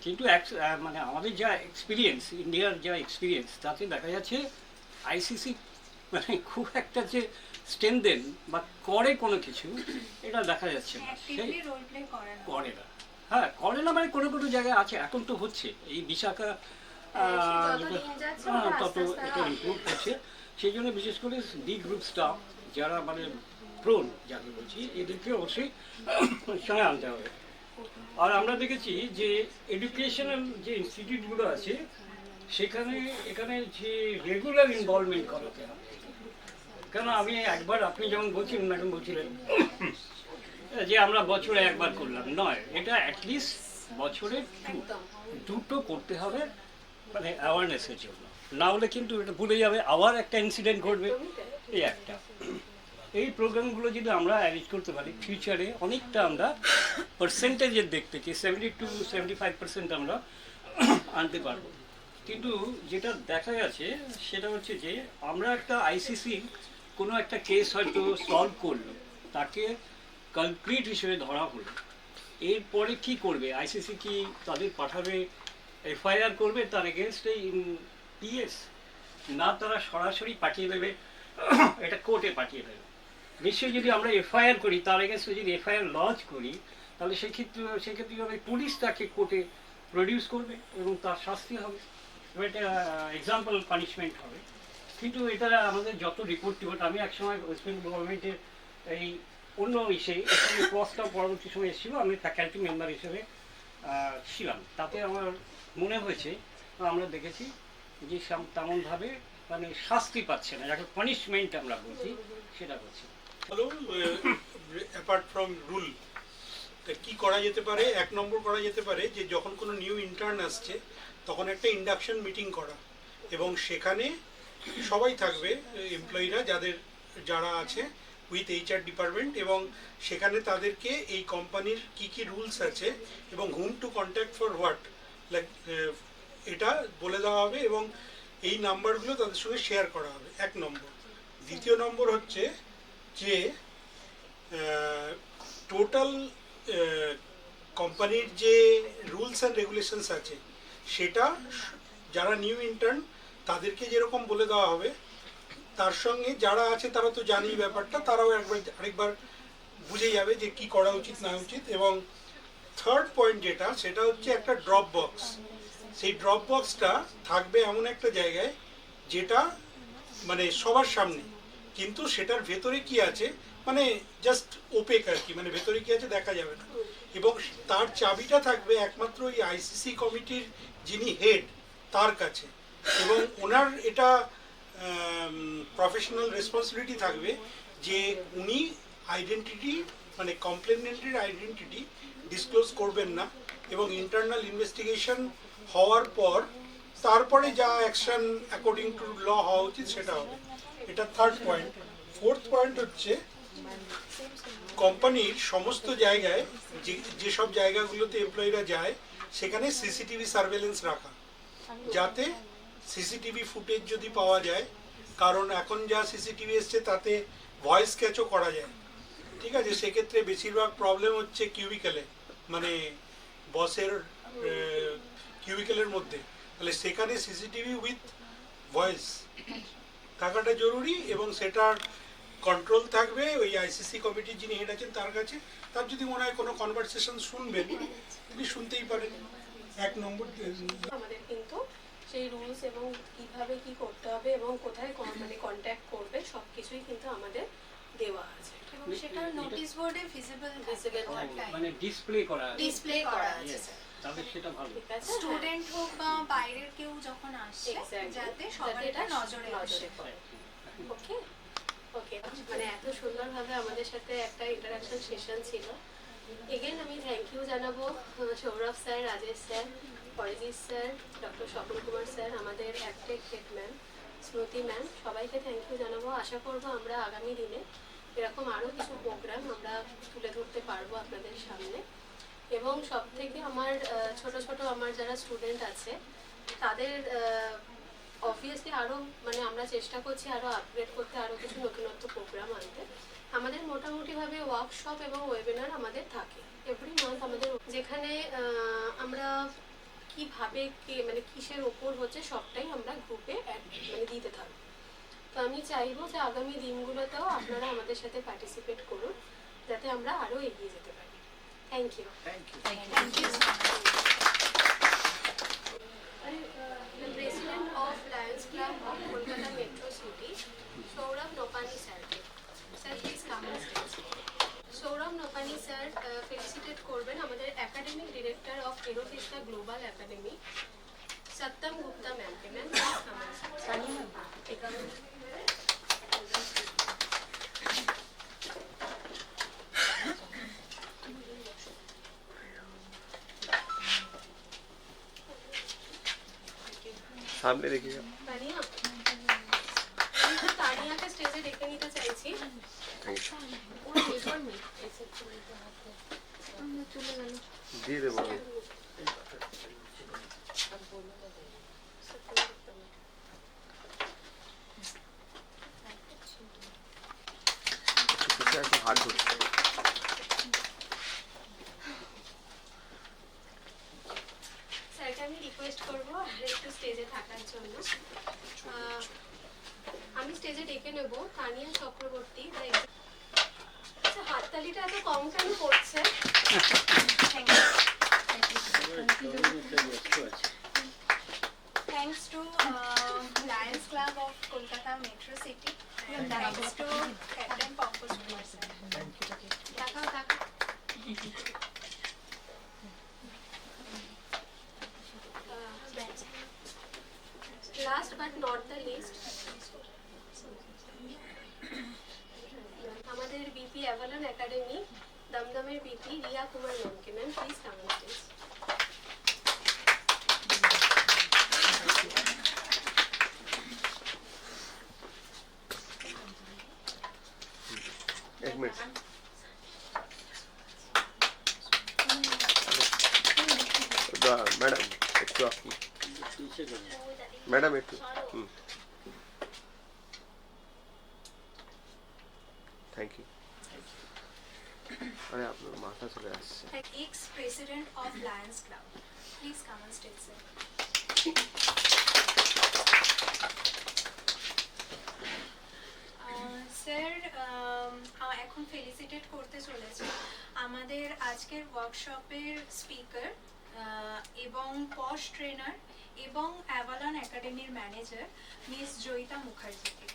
কিন্তু মানে আমাদের যা এক্সপিরিয়েন্স, ইন্ডিয়ার যা এক্সপিরিয়েন্স, তাতে দেখা যাচ্ছে আইসিসি মানে খুব একটা যে স্ট্রেনদেন বা করে কোনো কিছু এটা দেখা যাচ্ছে না, করে না। হ্যাঁ, করে না মানে কোনো কোনো জায়গায় আছে, এখন তো হচ্ছে এই বিশাখা তত এটা ইমপ্রুভ হচ্ছে। সেই জন্য বিশেষ করে ডি গ্রুপ স্টাফ যারা মানে প্রোন যাকে বলছি, এদেরকে অবশ্যই সঙ্গে আনতে হবে। আর আমরা দেখেছি যে এডুকেশনাল যে ইনস্টিটিউটগুলো আছে সেখানে এখানে যে রেগুলার ইনভলভমেন্ট করাতে হবে। কেন আমি একবার, আপনি যেমন বলছিলেন, ম্যাডাম বলছিলেন যে আমরা বছরে একবার করলাম, নয়, এটা অ্যাটলিস্ট বছরে 2টো করতে হবে, মানে অ্যাওয়ারনেসের জন্য। না হলে কিন্তু এটা ভুলে যাবে, আবার একটা ইনসিডেন্ট ঘটবে, এই একটা। এই প্রোগ্রামগুলো যদি আমরা অ্যারেঞ্জ করতে পারি ফিউচারে অনেকটা আমরা পার্সেন্টেজের দিক থেকে 70-75% আমরা আনতে পারবো। কিন্তু যেটা দেখা গেছে সেটা হচ্ছে যে আমরা একটা আইসিসি কোনো একটা কেস হয়তো সলভ করলো, তাকে কালপ্রিট হিসেবে ধরা হলো, এরপরে কি করবে আইসিসি? কি তাদের পাঠাবে, এফআইআর করবে তার এগেনস্টে ইন পিএস, না তারা সরাসরি পাঠিয়ে দেবে এটা কোর্টে পাঠিয়ে দেবে? নিশ্চয়ই যদি আমরা এফআইআর করি, তার এগেনস্টে যদি এফআইআর লজ করি, তাহলে সেক্ষেত্রে কী হবে, পুলিশ তাকে কোর্টে প্রডিউস করবে এবং তার শাস্তি হবে, এটা এক্সাম্পল পানিশমেন্ট হবে। কিন্তু এটা আমাদের যত রিপোর্ট আমি একসময় ওয়েস্ট বেঙ্গল গভর্নমেন্টের এই অন্য এখানে ক্রসটা পরবর্তী সময় এসেছিলো, আমি ফ্যাকাল্টি মেম্বার হিসেবে ছিলাম, তাতে আমার মনে হয়েছে, আমরা দেখেছি যে তেমনভাবে মানে শাস্তি পাচ্ছে না, যাকে পানিশমেন্ট আমরা বলছি সেটা করছে। অ্যাপার্ট ফ্রম রুল কি করা যেতে পারে? 1 নম্বর করা যেতে পারে যে যখন কোনো নিউ ইন্টার্ন আসছে তখন একটা ইন্ডাকশন মিটিং করা, এবং সেখানে সবাই থাকবে এমপ্লয়িরা যারা আছে উইথ এইচআর ডিপার্টমেন্ট, এবং সেখানে তাদেরকে এই কোম্পানির কি কি রুলস আছে এবং whom to contact for what, like এটা বলে দেওয়া হবে এবং এই নাম্বারগুলো তাদের সঙ্গে শেয়ার করা হবে, 1 নম্বর। দ্বিতীয় নম্বর হচ্ছে যে টোটাল কোম্পানির যে রুলস অ্যান্ড রেগুলেশনস আছে সেটা যারা নিউ ইন্টার্ন তাদেরকে যেরকম বলে দেওয়া হবে, তার সঙ্গে যারা আছে তারা তো জানি ব্যাপারটা, তারাও আরেকবার বুঝে যাবে যে কি করা উচিত না উচিত। এবং থার্ড পয়েন্ট যেটা, সেটা হচ্ছে একটা ড্রপ বক্স। সেই ড্রপ বক্সটা থাকবে এমন একটা জায়গায় যেটা মানে সবার সামনে, কিন্তু সেটার ভেতরে কি আছে মানে জাস্ট ওপেক আর কি, মানে ভেতরে কি আছে দেখা যাবে না, এবং তার চাবিটা থাকবে একমাত্র ওই আইসিসি কমিটির যিনি হেড তার কাছে, এবং ওনার এটা প্রফেশনাল রেসপন্সিবিলিটি থাকবে যে উনি আইডেন্টিটি মানে কমপ্লেনেন্টের আইডেন্টিটি ডিসক্লোজ করবেন না, এবং ইন্টারনাল ইনভেস্টিগেশন হওয়ার পর তারপরে যা অ্যাকশন অ্যাকর্ডিং টু ল হওয়া উচিত সেটা হবে। এটা থার্ড পয়েন্ট। ফোর্থ পয়েন্ট হচ্ছে কোম্পানির সমস্ত জায়গায় যেসব জায়গাগুলোতে এমপ্লয়িরা যায় সেখানে সিসিটিভি সার্ভেলেন্স রাখা, যাতে সিসিটিভি ফুটেজ যদি পাওয়া যায়, কারণ এখন যা সিসিটিভি এসছে তাতে ভয়েস ক্যাচও করা যায়, ঠিক আছে? সেক্ষেত্রে বেশিরভাগ প্রবলেম হচ্ছে কিউবিকেলে, মানে বসের কিউবিকেলের মধ্যে, তাহলে সেখানে সিসিটিভি উইথ ভয়েস থাকাটা জরুরি, এবং সেটার কন্ট্রোল থাকবে ওই আইসিসি কমিটির যিনি হেড আছেন তার কাছে। তার যদি মনে হয় কোনো কনভারসেশন শুনবেন তিনি শুনতেই পারেন। 1 নম্বর আমাদের কিন্তু সেই রুলস এবং কিভাবে কি করতে হবে এবং কোথায় মানে কন্ট্যাক্ট করবে সব কিছুই কিন্তু আমাদের দেওয়া আছে, এবং সেটা নোটিশ বোর্ডে ভিজিবল মানে ডিসপ্লে করা আছে, তবে সেটা ভালো। স্টুডেন্ট হোক বা বাইরের কেউ যখন আসছে যাতে সবার এটা নজরে আসে। ওকে ওকে, মানে এত সুন্দরভাবে আমাদের সাথে একটা ইন্টারাকশন সেশন ছিল। এগেন আমি থ্যাংক ইউ জানাবো Sourav sir, Rajesh sir, Arijit sir, doctor Swapan Kumar sir, আমাদের অ্যাপটেক হেড ম্যাম, স্মৃতি ম্যাম, সবাইকে থ্যাংক ইউ জানাবো। আশা করবো আমরা আগামী দিনে এরকম আরও কিছু প্রোগ্রাম আমরা তুলে ধরতে পারবো আপনাদের সামনে। এবং সব থেকে আমার ছোট ছোট আমার যারা স্টুডেন্ট আছে তাদের অবভিয়াসলি আরও মানে আমরা চেষ্টা করছি আরও আপগ্রেড করতে, আরও কিছু নতুনত্ব প্রোগ্রাম আনতে। আমাদের মোটামুটিভাবে ওয়ার্কশপ এবং ওয়েবিনার আমাদের থাকে এভরি মান্থ, আমাদের যেখানে আমরা কীভাবে মানে কিসের ওপর হচ্ছে সবটাই আমরা গ্রুপে মানে দিতে থাকবো। তো আমি চাইবো যে আগামী দিনগুলোতেও আপনারা আমাদের সাথে পার্টিসিপেট করুন যাতে আমরা আরও এগিয়ে যেতে পারি। Thank you. The President of Lions Club of Kolkata Metro City, Saurabh Nopani sir. Sir, please come on stage. Saurabh Nopani sir felicitate করবেন আমাদের academic director of Aerovista Global Academy Satyam Gupta ম্যামকে। ম্যাম सामने देखिएगा তানিয়া আমি তানিয়াকে স্টেজে ডেকে নিতে চাইছি। দিয়ে দেবো আমি। पीछे একটু হাত ধরছে। স্যারকে আমি রিকোয়েস্ট করব আর একটু স্টেজে থাকার জন্য। আমি স্টেজে ডেকে নেব তানিয়া চক্রবর্তী। আচ্ছা, হাততালিটা এত কম কেন পড়ছে? Thanks to Lions Club of Kolkata Metro City and thanks to Captain Pankaj Kumar sir. তাকাও তাকাও। Last but not the least, আমাদের বিপি অ্যাভালন একাডেমি দমদমের বিপি রিয়া কুমার ম্যামকে। Ma'am please come on stage. एक मिनट मैडम একটু আপনি madam একটু thank you আরে আপনার মাথা চলে আসছে। Ex-president of Lions Club. Please come on stage, sir. Sir এখন ফেলিসিটেট করতে চলেছে আমাদের আজকের ওয়ার্কশপের স্পিকার এবং পশ ট্রেনার এবং অ্যাভালন একাডেমির ম্যানেজার মিস জয়িতা মুখার্জিকে।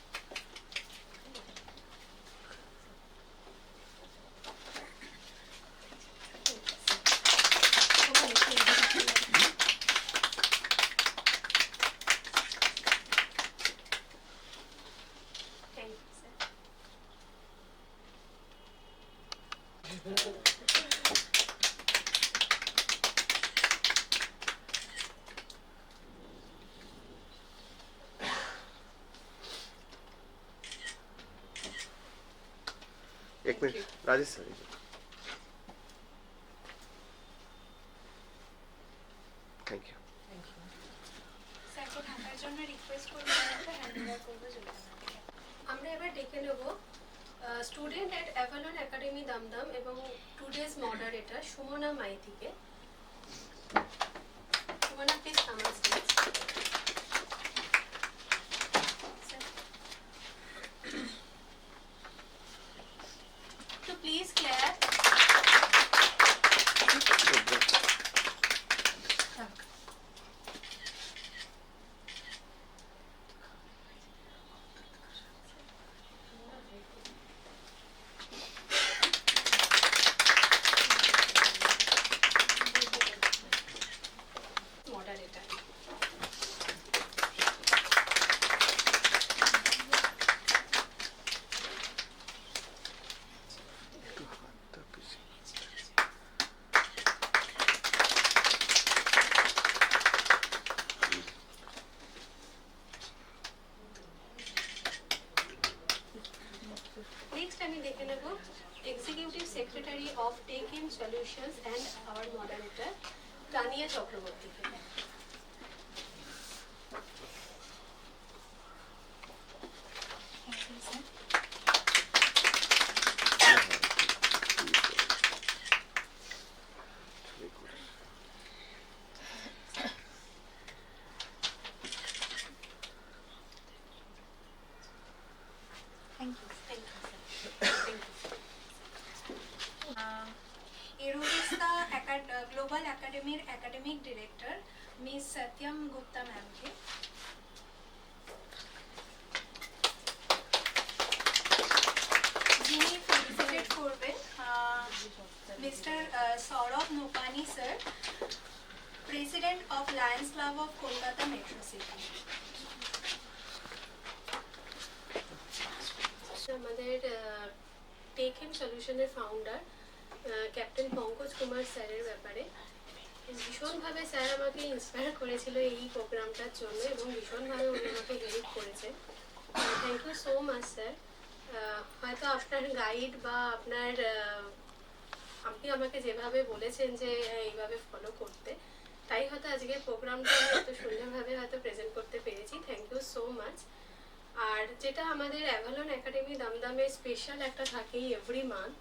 एक minute Rajesh sir thank you. স্যারকে থাকার জন্য রিকোয়েস্ট করবো, হ্যান্ড ওভার করবো জয়িতা। আমরা এবার ডেকে নেব student at Avalon Academy Dumdum এবং টুডেজ মডারেটর সুমনা মাইতিকে। Sumana please come on stage. তো প্লিজ ক্ল্যাপ। মডারেটর নেক্সট আমি দেখে নেব executive secretary of Tech In Solutions and our moderator Tania চক্রবর্তীকে। এরোভিস্তা গ্লোবাল একাডেমির academic director miss Satyam Gupta ম্যামকে। যিনি ফেলিসিটেট করবেন mister Saurav Nopani sir, president of Lions Club of Kolkata metro city. আমাদের টেক ইন সলিউশনের ফাউন্ডার ক্যাপ্টেন পঙ্কজ কুমার স্যারের ব্যাপারে ভীষণভাবে স্যার আমাকে ইন্সপায়ার করেছিল এই প্রোগ্রামটার জন্য এবং ভীষণভাবে উনি আমাকে হেল্প করেছে। Thank you so much sir. হয়তো আপনার গাইড বা আপনার আপনি আমাকে যেভাবে বলেছেন যে এইভাবে ফলো করতে, তাই হয়তো আজকের প্রোগ্রামটা এত সুন্দরভাবে হয়তো প্রেজেন্ট করতে পেরেছি। Thank you so much. আর যেটা আমাদের অ্যাভালন একাডেমি দমদমে স্পেশাল একটা থাকেই এভরি মান্থ,